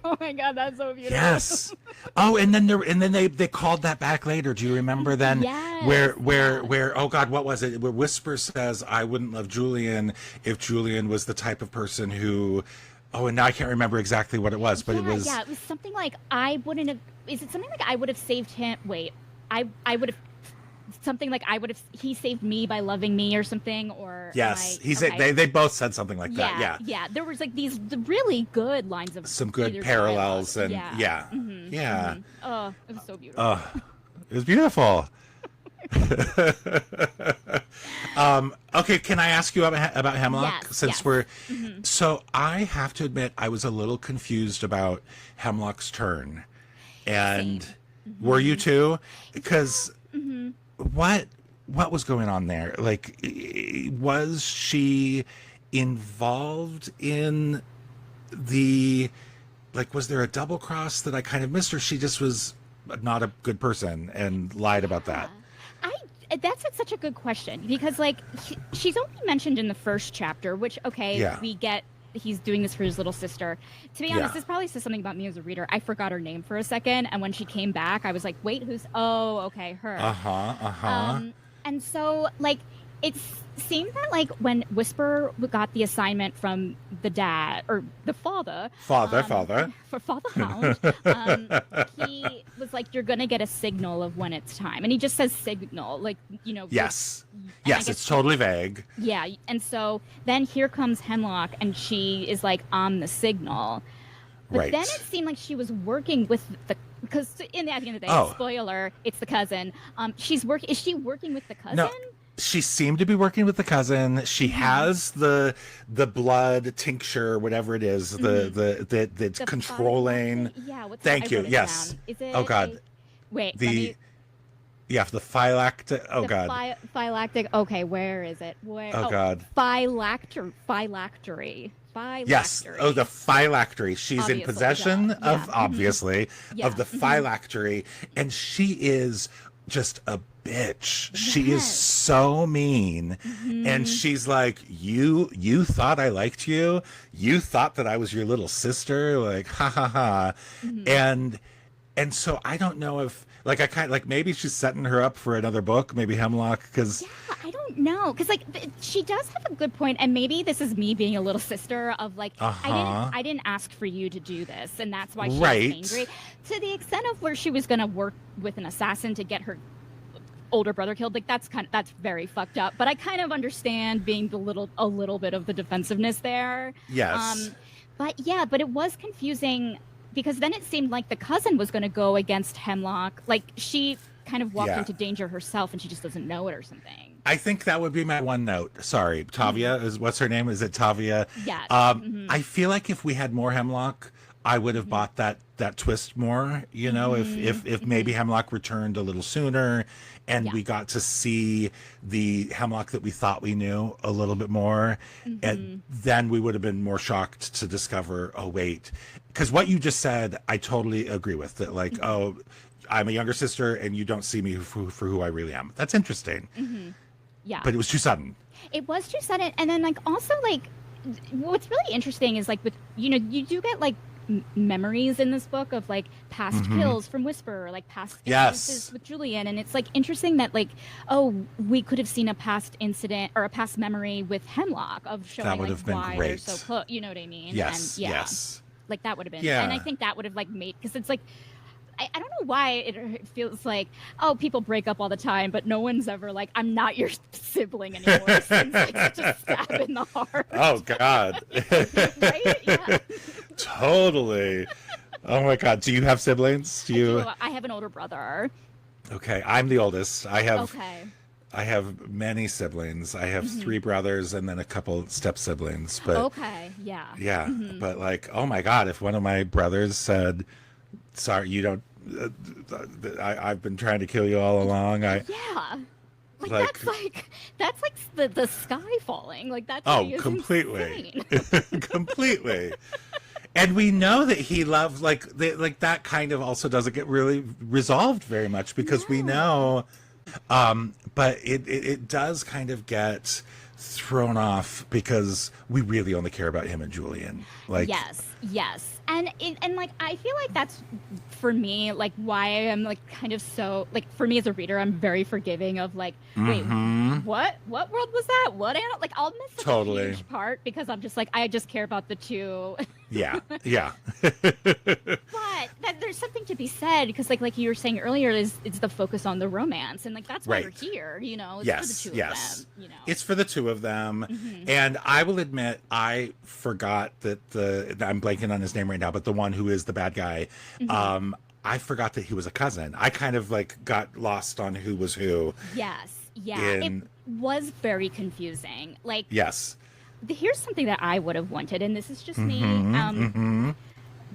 oh my god, that's so beautiful. Yes. Oh, and then they called that back later. Do you remember then Yes, yeah. where oh God, what was it? Where Whisper says, I wouldn't love Julian if Julian was the type of person who, oh, and now I can't remember exactly what it was, but it Yeah, was yeah. It was something like I wouldn't have. Is it something like I would have saved him? Wait, I would have something like I would have. He saved me by loving me or something. Or am yes. I He said okay? they both said something like that. Yeah, Yeah. yeah. There was like these really good lines of Some good either dialogue. parallels, and Yeah. yeah. Hmm. Yeah. Hmm. Oh, it was so beautiful. Oh, it was beautiful. Okay, can I ask you about Hemlock? Yes, Since yes. we're Hmm. so, I have to admit I was a little confused about Hemlock's turn, and Same. were you Hmm. too? Because Hmm. what what was going on there? Like, was she involved in the, like, was there a double cross that I kind of missed, or she just was not a good person and lied about that? Yeah. I that's such a good question because like she's only mentioned in the first chapter, which okay, Yeah. we get he's doing this for his little sister. To be honest, Yeah. this probably says something about me as a reader. I forgot her name for a second, and when she came back, I was like, "Wait, who's oh, okay, her." Uh-huh. Uh-huh. Um, and so like it seemed that like when Whisper got the assignment from the dad or the father, Father. for Father Hound, he was like, "You're gonna get a signal of when it's time," and he just says signal, like Yes. and I Yes, guess it's totally vague. yeah, and so then here comes Hemlock, and she is like on the signal, but then Right. it seemed like she was working with the because at the end of the day, Oh, spoiler, it's the cousin. She's work. Is she working with the cousin? no. She seemed to be working with the cousin. She Mm-hmm. has the blood tincture, whatever it is, Mm-hmm. that's The controlling. phylactic. Yeah, what's that? I Thank you. wrote it Yes. down. Is Oh it God. a wait? Let The me. yeah, the phylactic. Oh The God. phylactic. Okay, where is it? Where? Oh Oh, God. phylactery. Yes. Oh, the Phylactery. phylactery. She's in Obviously, duh. possession Yeah. of, obviously, of Yeah. the phylactery, and she is just a bitch. She is Yes. so mean, and Hmm. she's like, "You thought I liked you? You thought that I was your little sister? Like, ha ha ha!" Hmm. And so I don't know if, like, I kind like, maybe she's setting her up for another book, maybe Hemlock, because Yeah, I don't know, because like she does have a good point, and maybe this is me being a little sister of like uh huh, I didn't ask for you to do this, and that's why she was right, angry to the extent of where she was gonna work with an assassin to get her older brother killed. Like that's very fucked up. But I kind of understand being a little bit of the defensiveness there. yes, Um, but yeah, but it was confusing because then it seemed like the cousin was going to go against Hemlock. Like she kind of walked yeah. into danger herself and she just doesn't know it or something. I think that would be my one note. Sorry, Hmm. Tavia is what's her name? Is it Tavia? Yes. Hmm. I feel like if we had more Hemlock, I would have Hmm. bought that twist more. You know, Hmm. if maybe Hmm. Hemlock returned a little sooner, and Yeah. we got to see the Hemlock that we thought we knew a little bit more, and Hmm. then we would have been more shocked to discover, oh wait, because what you just said, I totally agree with. That like, Hmm. oh, I'm a younger sister, and you don't see me for who I really am. That's interesting, Hmm. Yeah. but it was too sudden. It was too sudden, and then like also like what's really interesting is like with you do get like memories in this book of like past Hmm. kills from Whisper or like past incidences Yes, with Julian, and it's like interesting that like oh we could have seen a past incident or a past memory with Hemlock of that showing would like have been why they're so great. close, you know what I mean? And Yes, yeah, yes, like that would have been, and I yeah. think that would have like made because it's like I don't know why it feels like oh people break up all the time, but no one's ever like I'm not your sibling anymore. It seems like such a stab in the Oh heart, God. right? Yeah. Totally. Oh my God. Do you have siblings? Do I do. you? I have an older brother. Okay, I'm the oldest. Okay. I have many siblings. I have Hmm. three brothers and then a couple step siblings. But Okay. Yeah. yeah, Hmm. but like, oh my God, if one of my brothers said, "Sorry, you don't," I've been trying to kill you all along. I Yeah. Like like, that's like the sky falling. Like that to oh, me is completely, insane. completely. And we know that he loves like that kind of also doesn't get really resolved very much because we No. know, but it does kind of get thrown off because we really only care about him and Julian. Like, Yes, yes, and like I feel like that's for me like why I'm like kind of so like for me as a reader I'm very forgiving of like wait mm-hmm, what world was that like I'll miss such a totally, huge part because I'm just like I just care about the two. yeah, yeah, But that, there's something to be said because like you were saying earlier is it's the focus on the romance and like that's why we're right. here, it's for the Yes, two of yes. them. It's for the two of them. Hmm. And I will admit, I forgot that I'm blanking on his name right now, but the one who is the bad guy, Hmm. I forgot that he was a cousin. I kind of like got lost on who was who Yes, yeah, it in, was very confusing. Like yes. here's something that I would have wanted, and this is just me. Mm-hmm, mm-hmm.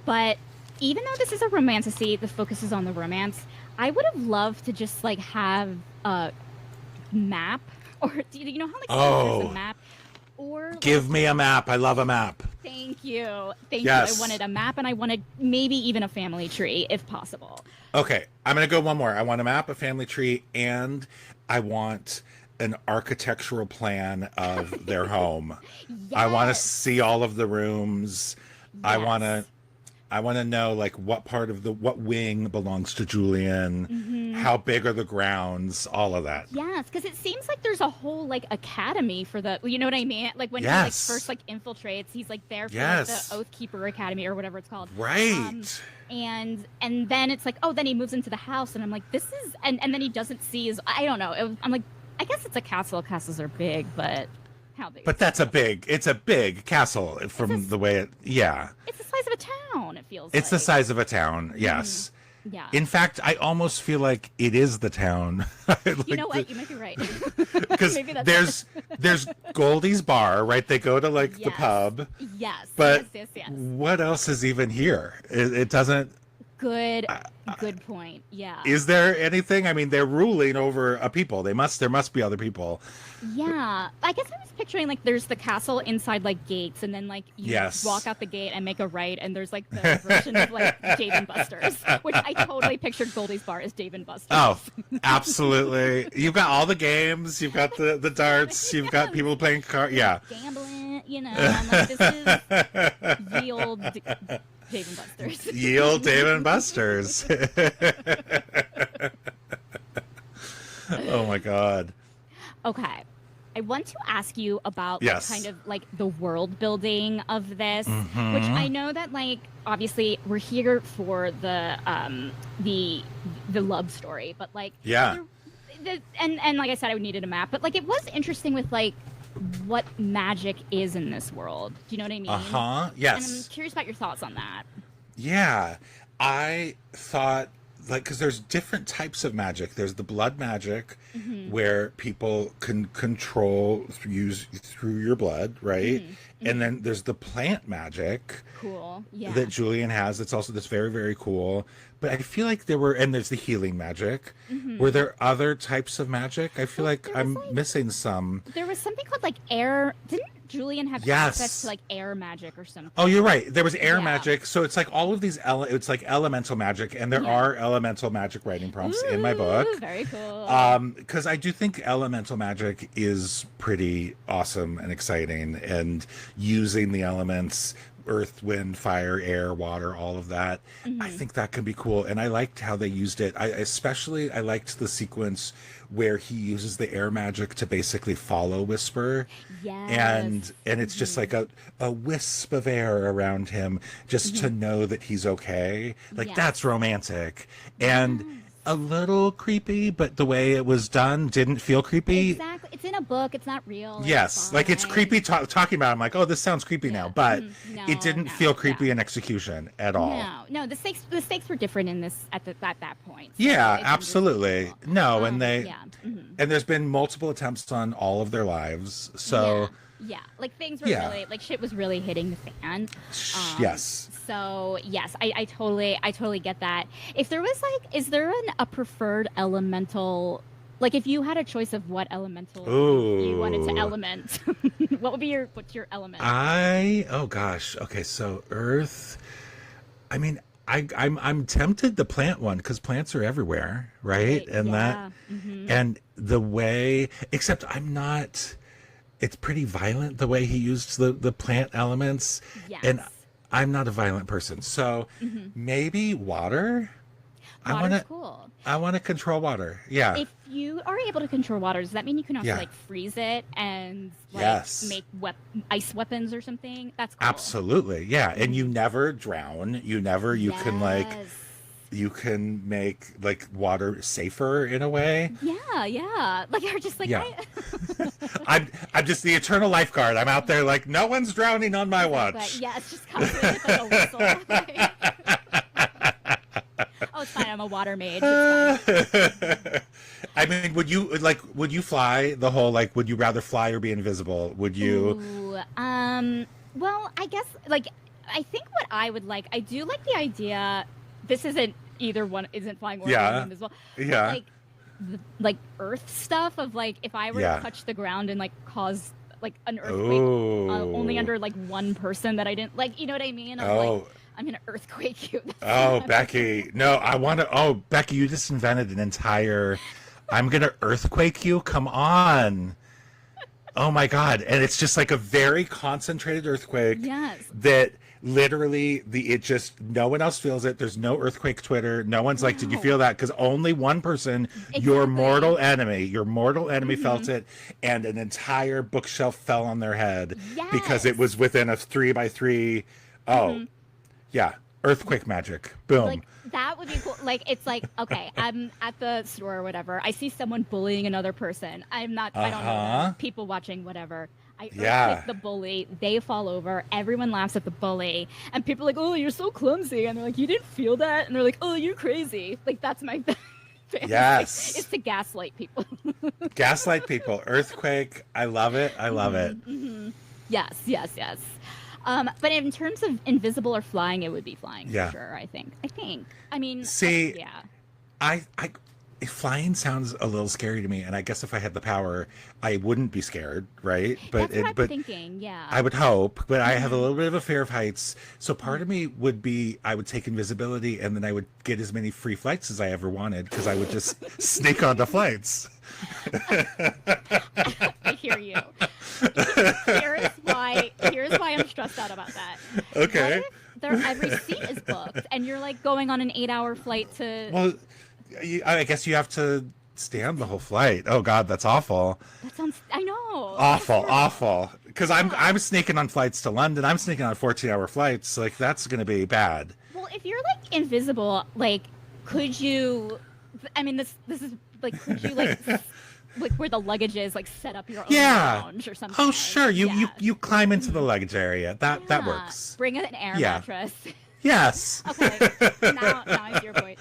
But even though this is a romantasy, the focus is on the romance. I would have loved to just like have a map, or do you know how like sometimes there's a Oh, map, Or like, Give me a map. I love a map. thank you. Thank you. I Yes. wanted a map and I wanted maybe even a family tree if possible. Okay, I'm gonna go one more. I want a map, a family tree, and I want an architectural plan of their home. I want to Yes. see all of the rooms. I want to Yes. I want to know like what part of the what wing belongs to Julian, Hmm. how big are the grounds, all of that. Yes, because it seems like there's a whole like academy for the, you know what I mean? Like when he like first Yes. like infiltrates, he's like there for like the Yes. Oathkeeper Academy or whatever it's called. Um, Right. and then it's like, oh, then he moves into the house, and I'm like, this is, and then he doesn't see his, I don't know. I'm like, I guess it's a castle. Castles are big, but how big is But the that's a castle? big it's a big castle It's a, from the way it yeah. it's the size of a town. It feels It's the like. size of a town. Hmm. Yes. Yeah. In fact, I almost feel like it is the town. You know Like what? You might be right. because Maybe that's it. there's Goldie's bar, right? They go to like the Yes. pub, Yes. but Yes. Yes. Yes. what else is even here? It doesn't. Good. Good point. Yeah. Is there anything? I mean, they're ruling over a people. There must be other people. Yeah, I guess I was picturing like there's the castle inside like gates, and then like you Yes. walk out the gate and make a right, and there's like the version of like Dave and Buster's, which I totally pictured Goldie's Bar as Dave and Buster's. Oh, absolutely. You've got all the games. You've got the darts. You've got people playing Yeah. Gambling, you know. I'm like, this is yield Dave and Buster's. Yield Dave and Buster's. Oh my God. Okay. I want to ask you about like, Yes. kind of like the world building of this, which I know that like obviously we're here for the love story, but like Yeah. and like I said, I needed a map, but like it was interesting with like what magic is in this world. Do you know what I mean? Uh-huh. And I'm Yes. curious about your thoughts on that. Yeah. I thought like because there's different types of magic. There's the blood magic where people can control use through your blood, right? And then there's the plant magic Cool. Yeah. that Julian has. That's very, very cool. But I feel like and there's the healing magic. Were there other types of magic? I feel Well, like there was I'm like missing some. there was something called like air. Didn't Julian have access to Yes. like air magic or something? Oh, you're right. There was air Yeah. magic. So it's like all of these, it's like elemental magic. And there Yeah. are elemental magic writing prompts in my book. Ooh, very cool. Because I do think elemental magic is pretty awesome and exciting, and using the elements, earth, wind, fire, air, water, all of that. I think that can be cool. And I liked how they used it. I liked the sequence where he uses the air magic to basically follow Whisper. Yes. And it's just like a wisp of air around him just to know that he's okay. Like Yes. that's romantic. And a little creepy, but the way it was done didn't feel creepy. Exactly. It's in a book. It's not real. Yes, like it's fine. creepy talking about it. I'm like, oh, this sounds creepy now, but No, it didn't no, feel creepy yeah. in execution at all. No. The stakes were different in this at that point. So Yeah, it's absolutely. understandable. No, and they Yeah. Mhm. and there's been multiple attempts on all of their lives. So Yeah. Like things were Yeah. really like shit was really hitting the fan. yes. So yes, I totally get that. If there was like, is there a preferred elemental? Like if you had a choice of what elemental you wanted to Ooh. element, what's your element? Oh gosh. Okay, so Earth. I mean, I'm tempted the plant one because plants are everywhere, right? And yeah. and the way, except I'm not. It's pretty violent the way he used the plant elements, and Yes. I'm not a violent person, so maybe water. Water's cool. I want to control water. Yeah. If you are able to control water, does that mean you can also Yeah. like freeze it and like Yes. make ice weapons or something? That's cool. Absolutely. Yeah. And you never drown. You can like, Yes. you can make like water safer in a way. Yeah. Like you're just like Yeah. I'm just the eternal lifeguard. I'm out there like no one's drowning on my but watch. yeah, it's just constantly like a whistle. Oh, it's fine. I'm a water mage. It's fine. I mean, would you fly the whole like would you rather fly or be invisible? Would you Ooh, well, I guess like I think what I would like, I do like the idea. This isn't either one isn't flying or Yeah. being invisible. but, Yeah. like like Earth stuff of like if I were Yeah. to touch the ground and like cause like an earthquake only Oh. under like one person that I didn't like. You know what I mean? Of like, Oh. I'm gonna earthquake you. That's Oh, not a Becky. No, I want to. Oh, Becky, you just invented an entire. I'm going to earthquake you? Come on. Oh my God. And it's just like a very concentrated earthquake yes. that literally it just, no one else feels it. There's no earthquake Twitter. No one's like, did you feel No. that? Because only one person, Exactly. your mortal enemy Hmm. felt it. And an entire bookshelf fell on their head because it was Yes. within a 3 by 3. Oh, Hmm. yeah. Earthquake magic. Boom. Like that would be cool. Like it's like, okay, I'm at the store or whatever. I see someone bullying another person. I Uh don't know them. huh. People watching, whatever. I earthquake Yeah. the bully. They fall over. Everyone laughs at the bully, and people are like, "Oh, you're so clumsy," and they're like, "You didn't feel that," and they're like, "Oh, you're crazy." Like that's my fantasy. It's Yes. to gaslight people. Gaslight people. Earthquake. I love it. I love it. Hmm. Hmm. Yes, yes, yes. But in terms of invisible or flying, it would be flying for Yeah. sure. I think. I think. I mean, See, yeah. I flying sounds a little scary to me, and I guess if I had the power, I wouldn't be scared, right? That's what I'm But thinking. Yeah. I would hope, but I have a Hmm. little bit of a fear of heights. So part Hmm. of me would be I would take invisibility, and then I would get as many free flights as I ever wanted because I would just sneak onto flights. I hear you. Here's why I'm stressed out about that. What Okay. if every seat is booked and you're like going on an 8-hour flight to Well, I guess you have to stand the whole flight. Oh God, that's awful. that sounds I know. That's Awful, horrible. awful. Because Yeah. I'm sneaking on flights to London. I'm sneaking on 14-hour flights. Like that's gonna be bad. Well, if you're like invisible, like could you I mean this is like could you like where the luggage is like set up your own Yeah. lounge or Oh something? sure. Yes. You climb into the Mhm. luggage area. That Yeah. works. Bring an air Yeah. mattress. Yes. Okay. Now I see your point.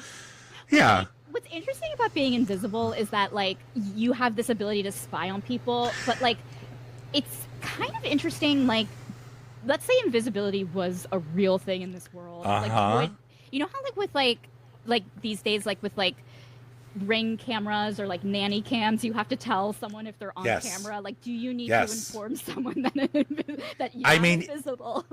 Well, Yeah. what's interesting about being invisible is that like you have this ability to spy on people, but like it's kind of interesting. Like, let's say invisibility was a real thing in this world. Uh Like, huh. would you know how like these days, like with like ring cameras or like nanny cams, you have to tell someone if they're on Yes. camera. Like, do you need to Yes. inform someone that yeah, I I'm mean, invisible?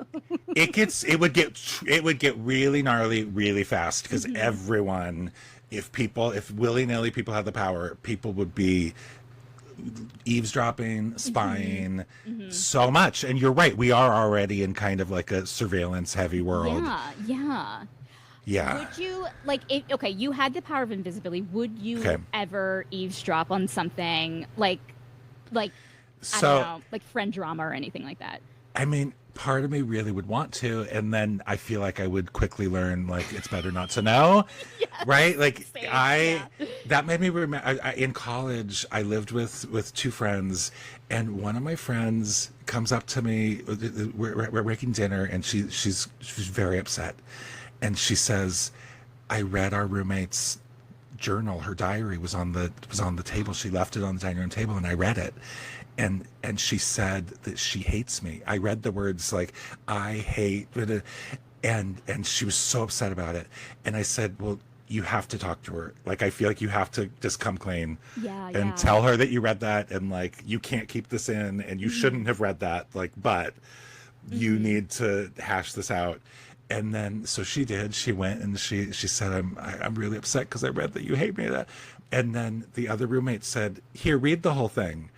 it would get really gnarly really fast because Hmm. everyone, if willy nilly people had the power, people would be eavesdropping, Hmm. spying Hmm. so much. And you're right, we are already in kind of like a surveillance heavy world. Yeah, yeah. Yeah. Would you like if okay, you had the power of invisibility, would Okay. you ever eavesdrop on something like I don't So, know, like friend drama or anything like that? I mean, part of me really would want to, and then I feel like I would quickly learn like it's better not to know, right? Like Same, yeah. that made me remember. In college, I lived with two friends, and one of my friends comes up to me. We're making dinner, and she's very upset, and she says, "I read our roommate's journal. Her diary was on the table. She left it on the dining room table, and I read it." And she said that she hates me. I read the words like I hate, and she was so upset about it. And I said, well, you have to talk to her. Like I feel like you have to just come clean Yeah, and yeah. tell her that you read that, and like you can't keep this in, and you Hmm. shouldn't have read that. Like, but you Hmm. need to hash this out. And then so she did. She went and she said, I'm really upset because I read that you hate me. That. And then the other roommate said, here, read the whole thing.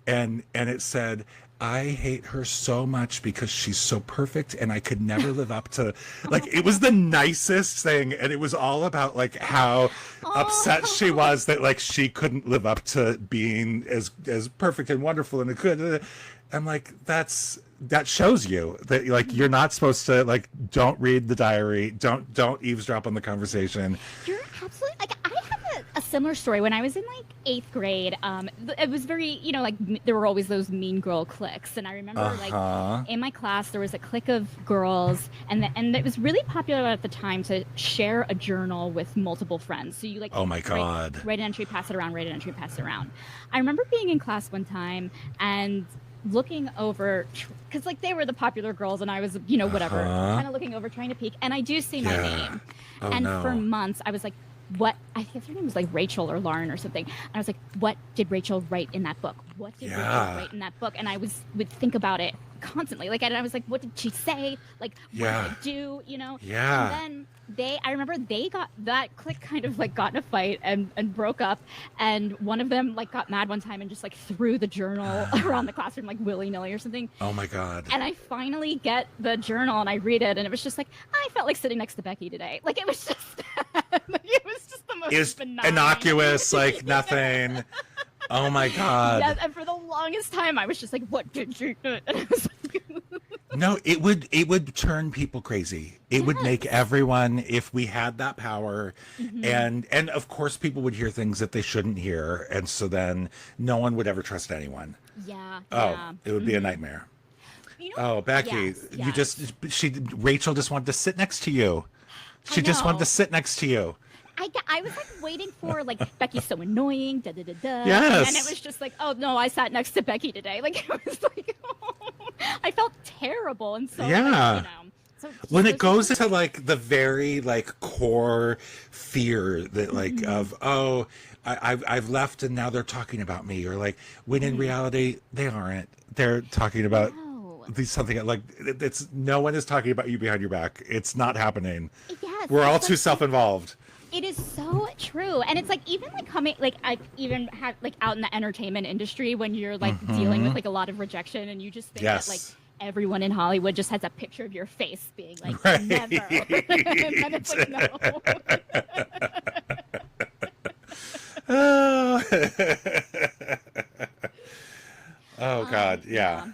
And it said, I hate her so much because she's so perfect and I could never live up to, like, it was the nicest thing, and it was all about like how upset she Oh. was that like she couldn't live up to being as perfect and wonderful and good. I'm like, that shows you that like you're not supposed to, like, don't read the diary, don't eavesdrop on the conversation. You're absolutely like I have a similar story when I was in like eighth grade. It was very like there were always those mean girl cliques, and I remember like Uh-huh. in my class there was a clique of girls, and it was really popular at the time to share a journal with multiple friends. So you like Oh my write, God. write an entry, pass it around, write an entry, pass it around. I remember being in class one time and looking over because like they were the popular girls and I was whatever Uh-huh. kind of looking over trying to peek, and I do see my Yeah. name, Oh and for no. months I was like, what, I think her name was like Rachel or Lauren or something. And I was like, what did Rachel write in that book? What did Rachel Yeah. write in that book? And would think about it constantly. Like, and I was like, what did she say? Like, what did Yeah. I do? You know? And Yeah. then I remember they got, that clique kind of like got in a fight and broke up. And one of them like got mad one time and just like threw the journal around the classroom like willy nilly or something. Oh my God. And I finally get the journal and I read it, and it was just like, I felt like sitting next to Becky today. Like, it was just like, it was just the It was most benign, innocuous, like nothing. Oh my God. Yeah, and for the longest time I was just like, what did you do? And I was like, No, it would turn people crazy. It would make everyone, if we had that power, and of course people would hear things that they shouldn't hear, and so then no one would ever trust anyone. yeah, Oh, yeah. it would be a nightmare. You know, Oh, Becky, yes, you yes. Rachel just wanted to sit next to you. I She just wanted to know. sit next to you. I was like waiting for like Becky's so annoying, da da da da. Yes. And then it was just like, oh no, I sat next to Becky today. Like, it was like, I felt terrible, and so Yeah. like, you know. So When just it those goes into like the very like core fear that like of, oh, I've left and now they're talking about me, or like when in reality they aren't. They're talking about no. something like it's no one is talking about you behind your back. It's not happening. Yes, We're all it's too like, self-involved. it is so true. And it's like, even like coming, like I've even had like out in the entertainment industry when you're like dealing with like a lot of rejection, and you just think that like Yes. everyone in Hollywood just has a picture of your face being like, Right. never. And then it's like, no. Oh, oh God, yeah.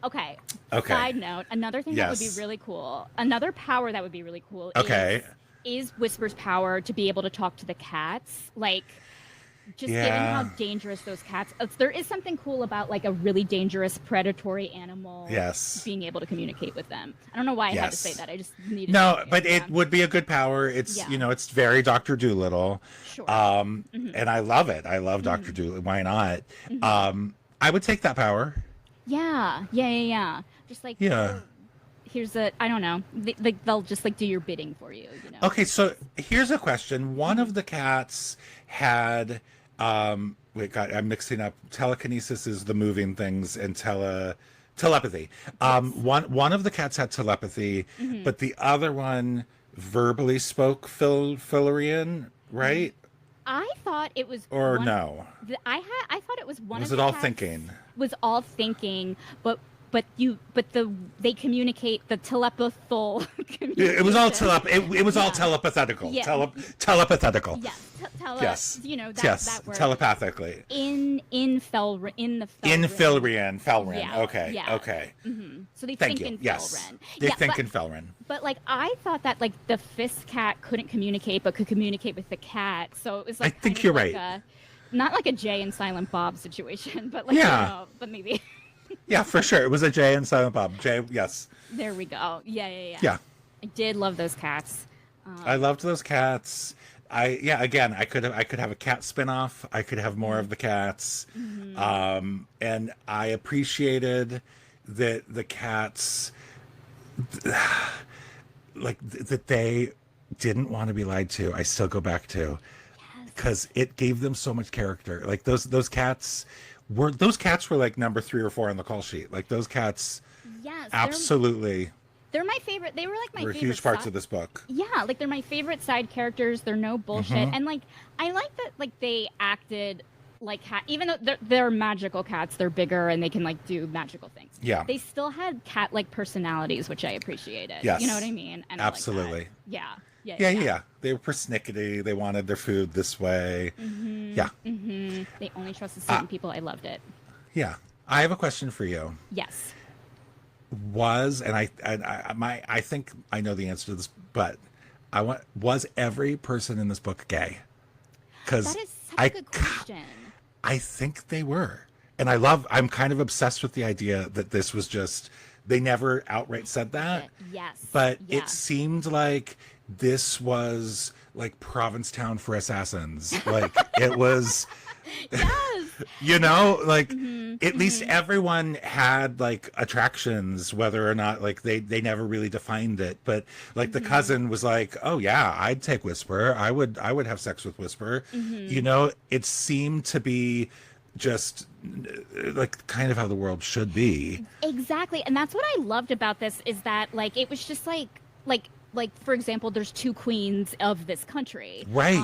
Okay. Okay. Side note, another thing that would be Yes. really cool, another power that would be really cool Okay. is Whisper's power to be able to talk to the cats. Like, just given Yeah. how dangerous those cats, there is something cool about like a really dangerous predatory animal Yes. being able to communicate with them. I don't know why I had to Yes. say that. I just needed No, to say but yeah. it would be a good power. It's Yeah. it's very Dr. Doolittle. Sure. And I love it. I love Dr. Doolittle. Why not? I would take that power. Yeah. Just like, Yeah. oh, here's a, I don't know. Like, they'll just like do your bidding for you, you know? Okay, so here's a question. One of the cats had wait, God, I'm mixing up. Telekinesis is the moving things, and telepathy. One of the cats had telepathy, but the other one verbally spoke Fillerian, right? I thought it was Or one, no? I thought it was one Was of it the all cats thinking? was all thinking, they communicate the telepathical It was all communication. it was all Yeah. telepathetical. Yeah. Telepathetical. Yes, Yes. you know, Yes. that word. Telepathically. In the In Felren. Felren. Yeah, Okay. yeah. Okay. So they Thank think you. in Yes. Felren. They Yeah, think but, in Felren. but like I thought that like the fist cat couldn't communicate but could communicate with the cat. So it was like I think kind of you're like right. not like a Jay and Silent Bob situation, but like Yeah. you know, but maybe Yeah, for sure. It was a Jay and Silent Bob. Jay, yes. there we go. Yeah. Yeah. I did love those cats. I loved those cats. Again, I could have a cat spinoff. I could have more of the cats. And I appreciated that the cats that they didn't want to be lied to. I still go back to because it gave them so much character. Like those cats were like number 3 or 4 on the call sheet. Like those cats Yes, absolutely they're my favorite. They were like my were favorite. huge parts of this book. Yeah, like they're my favorite side characters. They're no bullshit, and like I like that like they acted like even though they're magical cats, they're bigger and they can like do magical things. Yeah. They still had cat-like personalities, which I appreciated. Yes. You know what I mean? And I like that. Absolutely. Yeah. Yeah. They were persnickety. They wanted their food this way. Yeah. They only trusted certain people. I loved it. Yeah. I have a question for you. Yes. I think I know the answer to this, but was every person in this book gay? Because That is such a good question. I think they were. And I'm kind of obsessed with the idea that this was just, they never outright said that. Yes. But Yeah. it seemed like this was like Provincetown for assassins. Like it was, Yes. like at least everyone had like attractions, whether or not like they never really defined it. But like the cousin was like, oh yeah, I'd take Whisper. I would have sex with Whisper. You know, it seemed to be just like kind of how the world should be. Exactly. And that's what I loved about this is that like it was just like for example, there's two queens of this country. Right.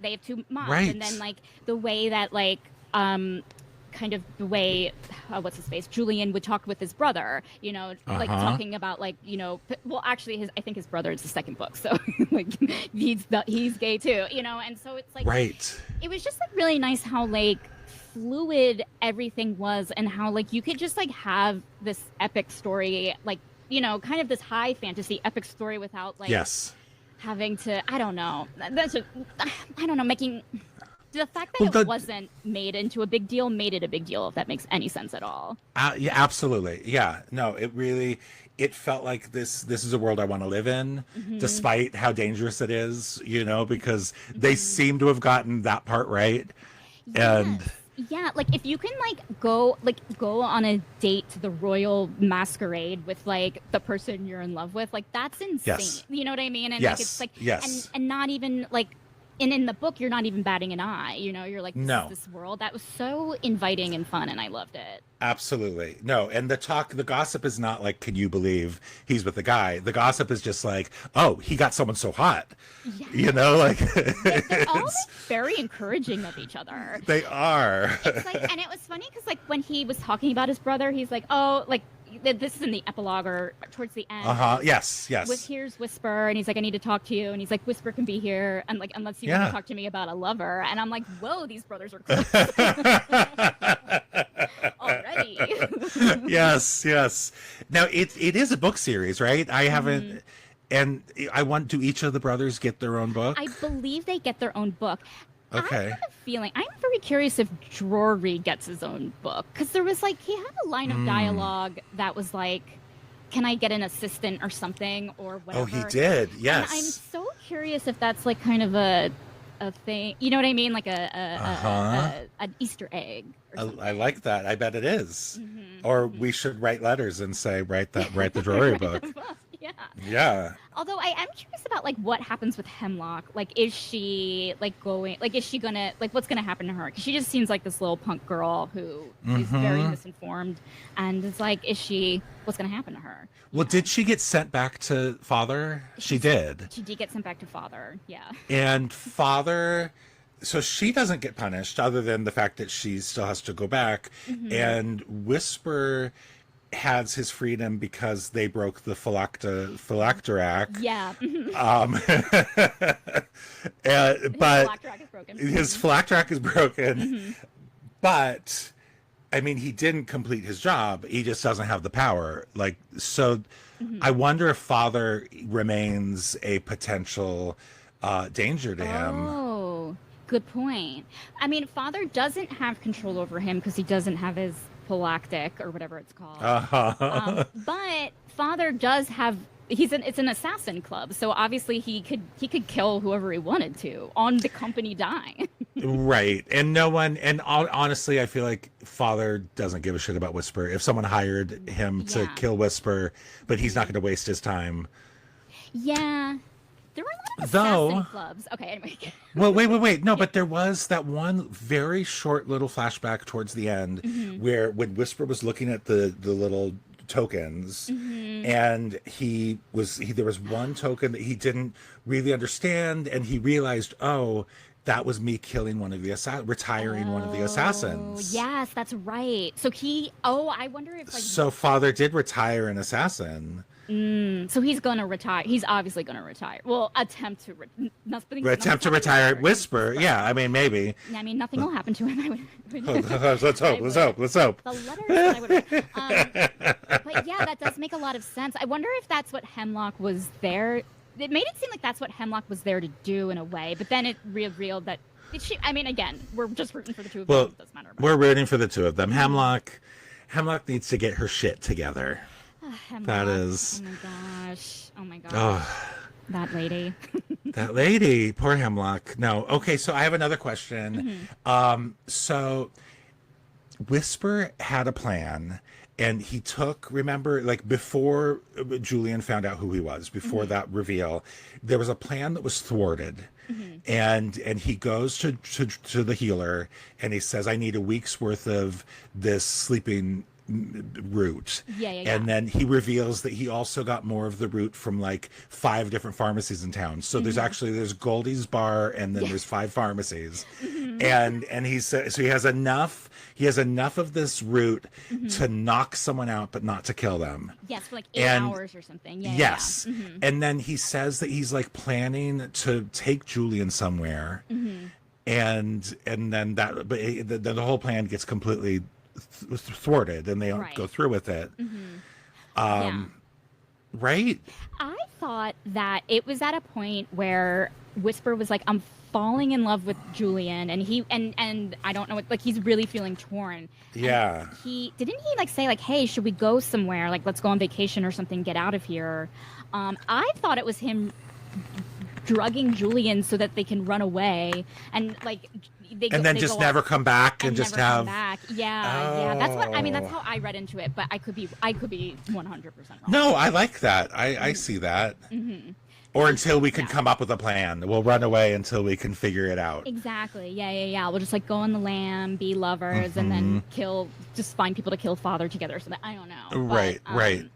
They have two moms, and then Right. like the way that like kind of the way what's his face Julian would talk with his brother, like Uh-huh. talking about like well actually his I think his brother is the second book, so like he's gay too, and so it's like Right. it was just like really nice how like fluid everything was and how like you could just like have this epic story like kind of this high fantasy epic story without like Yes. having to I don't know that's just, I don't know making the fact Well, that it wasn't made into a big deal made it a big deal if that makes any sense at all. Yeah, absolutely. Yeah. No, it really it felt like this is a world I want to live in, despite how dangerous it is, because they seem to have gotten that part right. And Yes. Yeah, like if you can go on a date to the royal masquerade with like the person you're in love with, like that's insane. yes. You know what I mean? And like it's Yes. like Yes. and not even like and in the book you're not even batting an eye, you're like this is No. this world. That was so inviting and fun and I loved it. Absolutely. No, and the gossip is not like, can you believe he's with the guy? The gossip is just like, oh, he got someone so hot. Yeah. Like They're all it's like very encouraging of each other. they are. It's like, and it was funny because like when he was talking about his brother, he's like, oh, like this is in the epilogue or towards the end. Uh-huh. Yes, With yes. here's Whisper, and he's like, I need to talk to you, and he's like, Whisper can be here, and like unless you want Yeah. to talk to me about a lover, and I'm like, whoa, these brothers are close already. Yes, yes. Now it is a book series, right? I haven't and I want do each of the brothers get their own book? I believe they get their own book. Okay. I have a feeling. I'm very curious if Drury gets his own book because there was like he had a line of dialogue that was like, "Can I get an assistant or something or whatever?" Oh, he did. And I'm Yes. so curious if that's like kind of a thing. You know what I mean? Like Uh-huh. an Easter egg or something. I like that. I bet it is. Mm-hmm. Or we should write letters and say write the Drury book. Yeah. Yeah. Although I am curious about like what happens with Hemlock. Like, is she like going? Like, is she gonna like what's gonna happen to her? Because she just seems like this little punk girl who is very misinformed, and it's like, is she? What's gonna happen to her? Well, did she get sent back to Father? She did. She did get sent back to Father. Yeah. And Father, so she doesn't get punished other than the fact that she still has to go back. And Whisper has his freedom because they broke the phylactery. Yeah. But Black is broken. his phylactery is broken. But I mean, he didn't complete his job. He just doesn't have the power. Like, so I wonder if Father remains a potential danger to him. Oh, good point. I mean, Father doesn't have control over him because he doesn't have his phylactic or whatever it's called. Uh-huh. But Father does have. It's an assassin club, so obviously he could kill whoever he wanted to on the company dime. Right. And no one, and honestly, I feel like Father doesn't give a shit about Whisper. If someone hired him to Yeah. kill Whisper, but he's not going to waste his time. Yeah, there were a lot of Though- assassin clubs. Okay, anyway. Well, wait. No, but there was that one very short little flashback towards the end where when Whisper was looking at the little tokens and there was one token that he didn't really understand and he realized, oh, that was me killing one of the retiring one of the assassins. Yes, that's right. So I wonder if like So Father did retire an assassin. so he's gonna retire. He's obviously gonna retire. Well, attempt to Attempt to retire Whisper. Yeah, I mean, maybe. I mean, nothing will happen to him. I would. Let's hope. Let's hope. Let's hope. The letters that I would write. But yeah, that does make a lot of sense. I wonder if that's what Hemlock was there. It made it seem like that's what Hemlock was there to do in a way, but then it revealed that I mean, again, we're just rooting for the two of Well, them. It doesn't matter. we're rooting for the two of them. Hemlock needs to get her shit together. Hemlock. That is. Oh my gosh. Oh my gosh. Oh, That lady. that lady, poor Hemlock. No, okay. So I have another question. So Whisper had a plan, and he took, remember, like before Julian found out who he was, before that reveal, there was a plan that was thwarted. And he goes to the healer and he says, I need a week's worth of this sleeping root. Yeah, yeah, yeah. And then he reveals that he also got more of the root from like 5 different pharmacies in town. So there's Goldie's bar, and then there's 5 pharmacies. And he said, so he has enough of this root to knock someone out but not to kill them. Yes, for like 8 And hours or something. Yeah, yes. yeah, yeah. And then he says that he's like planning to take Julian somewhere. And then that, but the whole plan gets completely thwarted, and they don't Right. go through with it. Yeah. Right? I thought that it was at a point where Whisper was like, I'm falling in love with Julian, and he and I don't know what, like, he's really feeling torn. Yeah. And he like say like, hey, should we go somewhere, like let's go on vacation or something, get out of here. I thought it was him drugging Julian so that they can run away, and like Then just never come back and just never have come back. Yeah, that's what I mean. That's how I read into it, but I could be 100% wrong. No, I like that. I see that. Or until we can come up with a plan. We'll run away until we can figure it out. Exactly. Yeah. We'll just like go on the lam, be lovers, and then just find people to kill father together. So that I don't know. Right.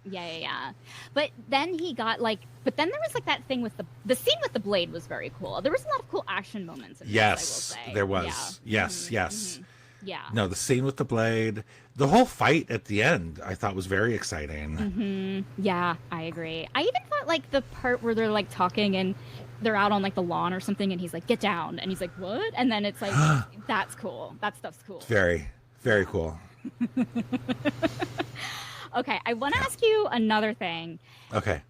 Yeah. But then then there was like that thing with the scene with the blade was very cool. There was a lot of cool action moments in Yes, this, I will say. there was. Yeah. Yes. Yeah. No, the scene with the blade, the whole fight at the end, I thought was very exciting. Yeah, I agree. I even thought like the part where they're like talking and they're out on like the lawn or something, and he's like, get down, and he's like, what? And then it's like, that's cool. That stuff's cool. Very, very cool. Okay, I want to ask you another thing. Okay.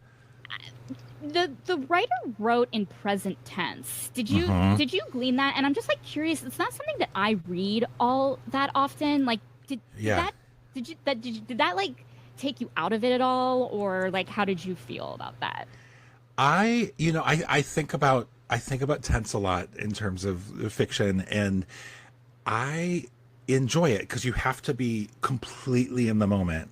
The writer wrote in present tense. Did you glean that? And I'm just like curious. It's not something that I read all that often. Like, did that like take you out of it at all, or like how did you feel about that? I think about tense a lot in terms of fiction, and I enjoy it because you have to be completely in the moment,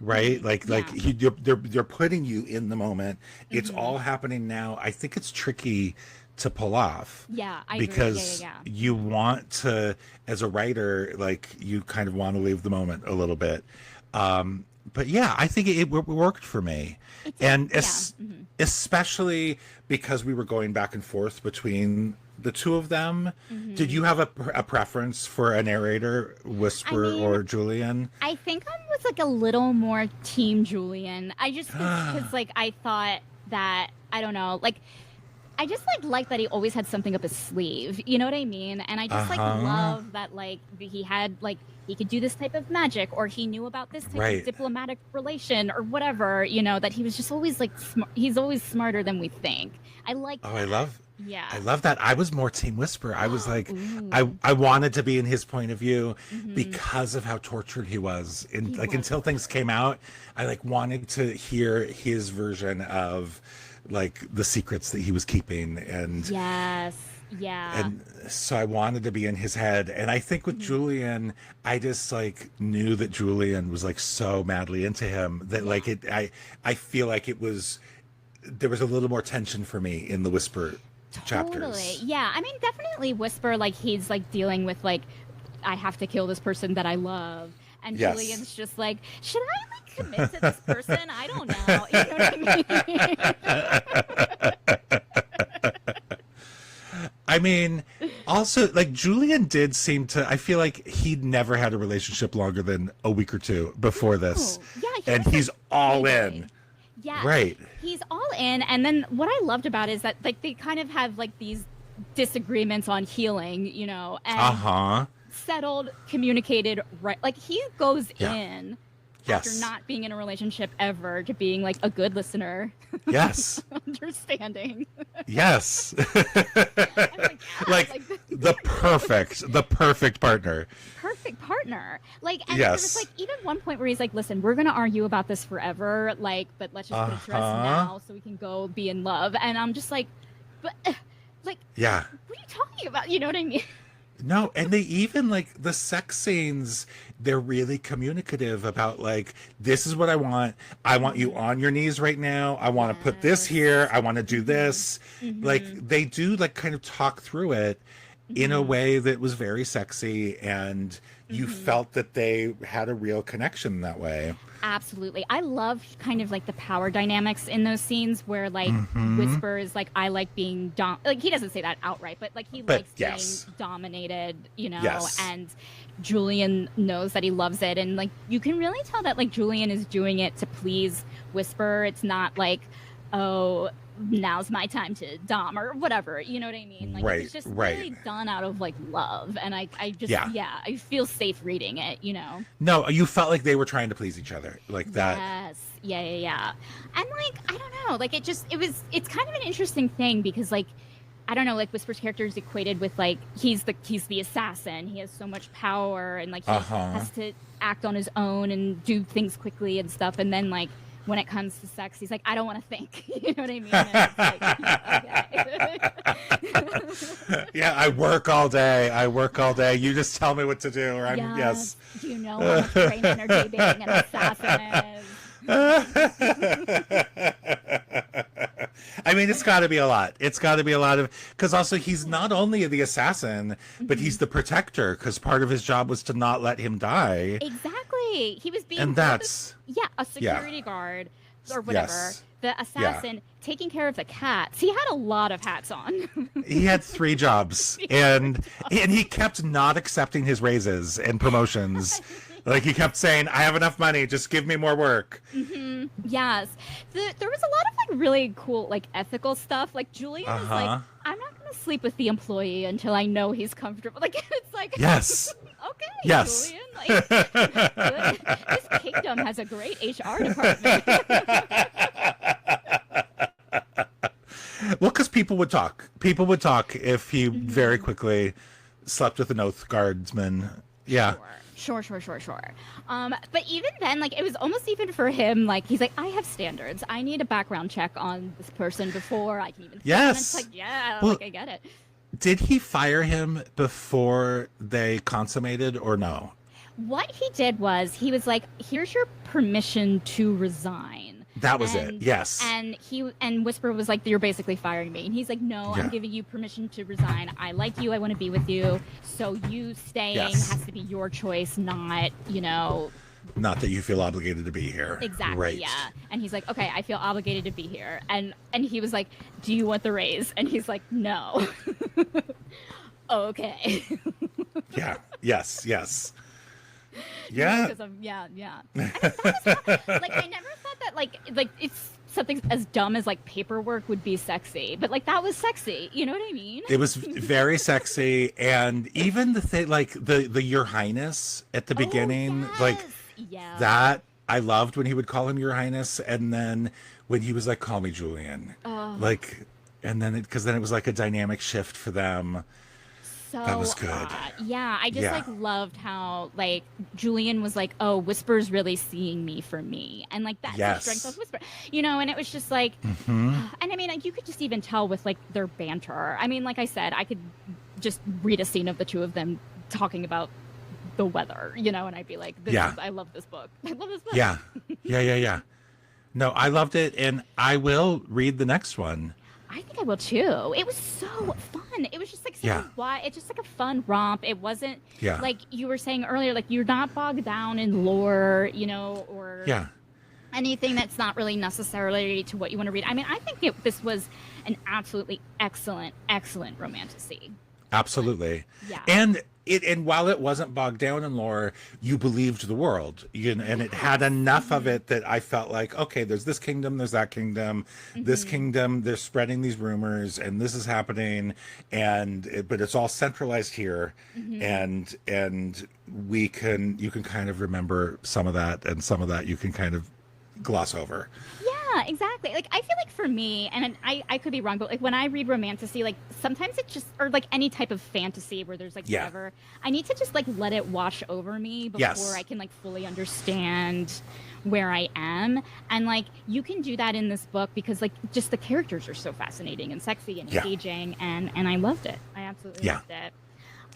right? They're putting you in the moment. It's all happening now. I think it's tricky to pull off. Yeah, I because agree. Yeah. you want to, as a writer, like you kind of want to leave the moment a little bit. But yeah, I think it worked for me, especially because we were going back and forth between the two of them. Did you have a preference for a narrator, Whisper or Julian? I think I was like a little more team Julian. I just because like I thought that I don't know, like I just like that he always had something up his sleeve. You know what I mean? And I just like love that like he had like he could do this type of magic, or he knew about this type of diplomatic relation or whatever. You know, that he was just always like he's always smarter than we think. I like. Oh, that. I love that. I was more Team Whisper. I was like, I wanted to be in his point of view because of how tortured he was. Until things came out, I like wanted to hear his version of like the secrets that he was keeping. And yes. Yeah. And so I wanted to be in his head. And I think with Julian, I just like knew that Julian was like so madly into him that like I feel like there was a little more tension for me in the Whisper chapters. Totally. Yeah. I mean, definitely Whisper, like he's like dealing with like, I have to kill this person that I love. And Julian's just like, should I like commit to this person? I don't know. You know what I mean? I mean, also like Julian did seem to, I feel like he'd never had a relationship longer than a week or two before this. Yeah, and he's all in. Yeah. Right. He's all in. And then what I loved about it is that like they kind of have like these disagreements on healing, you know, and settled, communicated, right. Like he goes in after not being in a relationship ever to being like a good listener. Yes. Understanding. Yes. like the perfect partner. Perfect partner. Like, and there's like even one point where he's like, listen, we're going to argue about this forever. Like, but let's just put it to rest now so we can go be in love. And I'm just like, but like, yeah. what are you talking about? You know what I mean? No, and they even like the sex scenes, they're really communicative about like, this is what I want. I want you Hmm. on your knees right now. I want to put this here. Yes. I want to do Hmm. this. Like Hmm. they do like kind of talk through it in a Hmm. way that was very sexy, and you Hmm. felt that they had a real connection that way. Absolutely. I love kind of like the power dynamics in those scenes where like Hmm. Whisper is like, I like being like he doesn't say that outright, but like he But likes being yes. dominated, Yes. and Julian knows that he loves it. And like you can really tell that like Julian is doing it to please Whisper. It's not like, oh, now's my time to dom or whatever. You know what I mean? Like Right, it's just right. really done out of like love. And I just, Yeah. yeah, I feel safe reading it. No, you felt like they were trying to please each other. Like that. Yes. Yeah, yeah, yeah. And like, I don't know, like it's kind of an interesting thing because like I don't know, like Whisper's character is equated with like he's the assassin. He has so much power and like he Uh-huh. has to act on his own and do things quickly and stuff. And then like when it comes to sex, he's like, I don't want to think. You know what I mean? And it's like, okay. Yeah, I work all day. I work all day. You just tell me what to do, or I'm Yes. yes. Do you know how much brain energy being an assassin I mean, it's got to be a lot. It's got to be a lot of because also he's not is? only the assassin, but Hmm. he's the protector. Because part of his job was to not let him die, Exactly. He was being and both a, that's yeah, a yeah, security guard or whatever, yes, the yeah. assassin taking care of the cats. He had a lot of hats on. He had three jobs, He had three and jobs. he kept not accepting his raises and promotions. Like he kept saying, "I have enough money. Just give me more work." Yes. There was a lot of like really cool like ethical stuff. Like Julian Uh is like, huh. I'm not going to sleep with the employee until I know he's comfortable. Like it's like, Yes. okay, Yes. Julian, like good. This kingdom has a great HR department. Well, because people would talk. People would talk if he very Mhm. quickly slept with an oath guardsman. Yeah. Sure. But even then, like it was almost even for him, like he's like, I have standards. I need a background check on this person before I can even threaten them. It's like, Yes. yeah, Well, like I get it. did he fire him before they consummated or no? What he did was he was like, here's your permission to resign. That was it. And Yes. and Whisper was like, you're basically firing me. And he's like, no, I'm Yeah. giving you permission to resign. I like you. I want to be with you. So you staying Yes. has to be your choice, not. Not that you feel obligated to be here. Exactly, Right. yeah. And he's like, okay, I feel obligated to be here. And he was like, do you want the raise? And he's like, no. Okay. Yeah. Yes. Yes. Yeah. Because of yeah. And I thought it was like I never thought that like it's something as dumb as like paperwork would be sexy, but like that was sexy. You know what I mean? It was very sexy, and even the thing like the Your Highness at the Oh beginning, like yes, yeah. that I loved when he would call him Your Highness, and then when he was like, "Call me Julian," Oh, like, and then because then it was like a dynamic shift for them. That so was good. hot. Yeah, I just Yeah. like loved how like Julian was like, "Oh, Whisper's really seeing me for me," and like that's the strength of Yes. Whisper. And it was just like, Hmm. and I mean, like, you could just even tell with like their banter. I mean, like I said, I could just read a scene of the two of them talking about the weather, and I'd be like, Yeah. I love this book. I love this book. Yeah. Yeah. Yeah. Yeah. No, I loved it, and I will read the next one. I think I will too. It was so fun. It was just like such Yeah. a why. It's just like a fun romp. It wasn't Yeah. like you were saying earlier. Like you're not bogged down in lore, or Yeah. anything that's not really necessarily to what you want to read. I mean, I think this was an absolutely excellent, excellent romantasy. Absolutely. Yeah. And while it wasn't bogged down in lore, you believed the world. And it had Yes. enough of it that I felt like, okay, there's this kingdom, there's that kingdom, this Hmm. kingdom, they're spreading these rumors, and this is happening, but it's all centralized here, Hmm. and you can kind of remember some of that, and some of that you can kind of gloss over. Yeah, exactly. Like I feel like for me, and I could be wrong, but like when I read romantasy, like sometimes it just or like any type of fantasy where there's like Yeah. whatever, I need to just like let it wash over me before I Yes. can like fully understand where I am. And like you can do that in this book because like just the characters are so fascinating and sexy and Yeah. engaging and I loved it. I absolutely Yeah. loved it.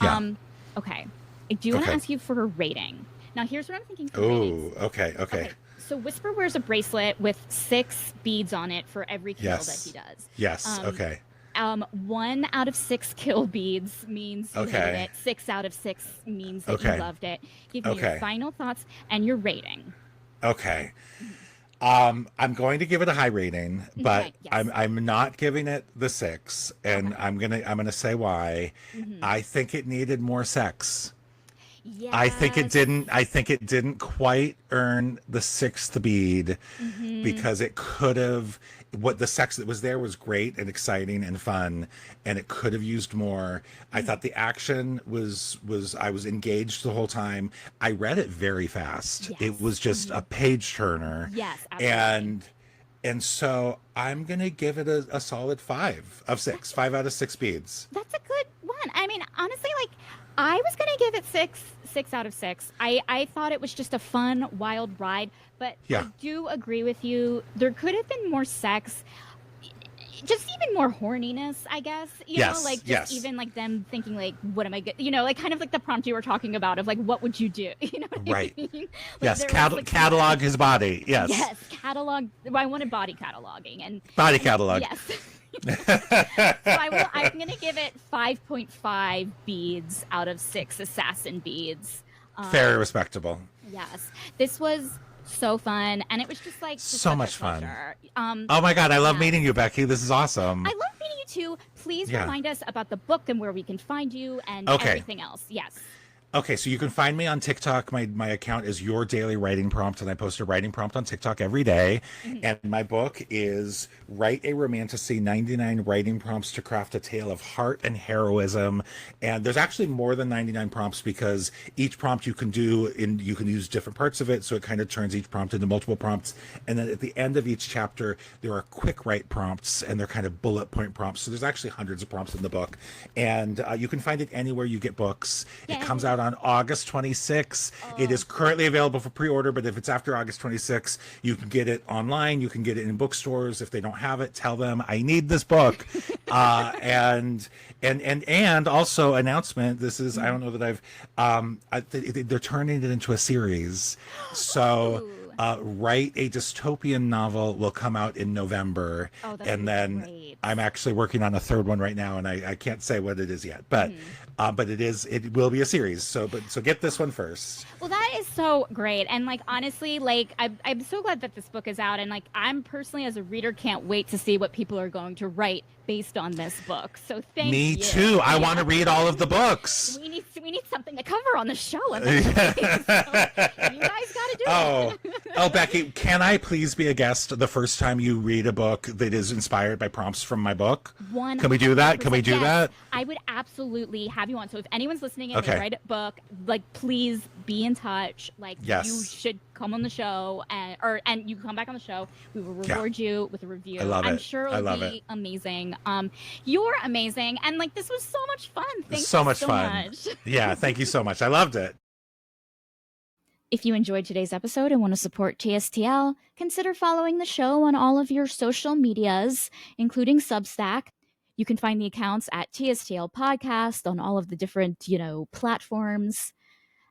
Yeah. Okay. I do want to Okay. ask you for a rating. Now, here's what I'm thinking for ratings. Oh, okay. Okay. Okay, so Whisper wears a bracelet with 6 beads on it for every kill that he Yes. does. Yes. Um, Okay. 1 out of 6 kill beads means you hated Okay. it. 6 out of 6 means that you Okay. loved it. Give me your Okay. final thoughts and your rating. Okay. I'm going to give it a high rating, but Okay, I'm yes. I'm not giving it the 6, and Okay. I'm gonna say why. Hmm. I think it needed more sex. Yes. I think it didn't quite earn the sixth bead Hmm. because it could have. What the sex that was there was great and exciting and fun, and it could have used more. I thought the action was I was engaged the whole time. I read it very fast. It Yes. was just Hmm. a page turner, Yes, absolutely. and so I'm gonna give it a solid 5 of 6, That's 5 out of 6 beads. That's a good one. I mean, honestly, like I was gonna give it 6 out of 6. I thought it was just a fun, wild ride, but Yeah. I do agree with you. There could have been more sex, just even more horniness, I guess. Yes. Like just Yes. even like them thinking like, what am I good? Like kind of like the prompt you were talking about of like, what would you do? You know what I Right. mean? Like Yes. there was like some Catalog his body. Yes. yes catalog. Well, I wanted body cataloging Body and catalog. yes. So I'm gonna give it 5.5 beads out of 6 assassin beads. Very Um, respectable. yes, this was so fun, and it was just So such a much fun. pleasure. Oh my God, I love Yes, meeting you, Becky. This is I awesome. love meeting you too. Please Yeah. remind us about the book and where we can find you and Okay. everything else. Yes. Okay, so you can find me on TikTok. My account is Your Daily Writing Prompt, and I post a writing prompt on TikTok every day. Mhm. And my book is Write a Romantasy 99 Writing Prompts to Craft a Tale of Heart and Heroism. And there's actually more than 99 prompts because each prompt you can do, and you can use different parts of it. So it kind of turns each prompt into multiple prompts. And then at the end of each chapter, there are quick write prompts, and they're kind of bullet point prompts. So there's actually hundreds of prompts in the book. And you can find it anywhere you get books. It comes out Yay. on August 26th. It is Oh. currently available for pre-order, but if it's after August 26th, you can get it online. You can get it in bookstores. If they don't have it, tell them I need this book. And also announcement. This is I Mhm. don't know that they're turning it into a series. So Ooh. Write a Dystopian Novel will come out in November, Oh, that's gonna and be then great. I'm actually working on a third one right now, and I can't say what it is yet, Mhm. but it will be a series. So get this one first. Well, that is so great. And like honestly, like I'm so glad that this book is out. And like I'm personally as a reader can't wait to see what people are going to write based on this book. So thank Me you. too. I want Yeah. to read all of the books. We need something to cover on the show eventually. So you guys gotta do Oh, it. Becky, can I please be a guest the first time you read a book that is inspired by prompts from my book? Can we do that? Can we 100%. do Yes, that? I would absolutely have you on. So if anyone's listening and they Okay. write a book, like please be in touch. Like you Yes. should come on the show and you come back on the show. We will Yeah. reward you with a I review. love I'm it. sure I it'll love it. be amazing. You're amazing. And like this was so much fun. Thank you So much so fun. much. Yeah, thank you so much. I loved it. If you enjoyed today's episode and want to support TSTL, consider following the show on all of your social medias, including Substack. You can find the accounts at TSTL Podcast on all of the different, platforms.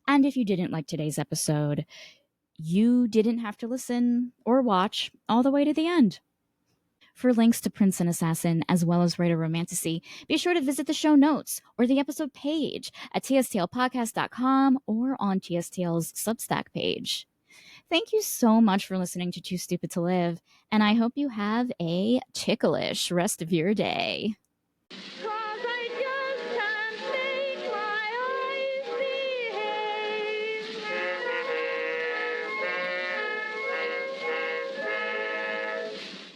And if you didn't like today's episode, you didn't have to listen or watch all the way to the end. For links to Prince and Assassin, as well as Writer Romantasy, be sure to visit the show notes or the episode page at tstlpodcast.com or on TSTL's Substack page. Thank you so much for listening to Too Stupid to Live, and I hope you have a ticklish rest of your day.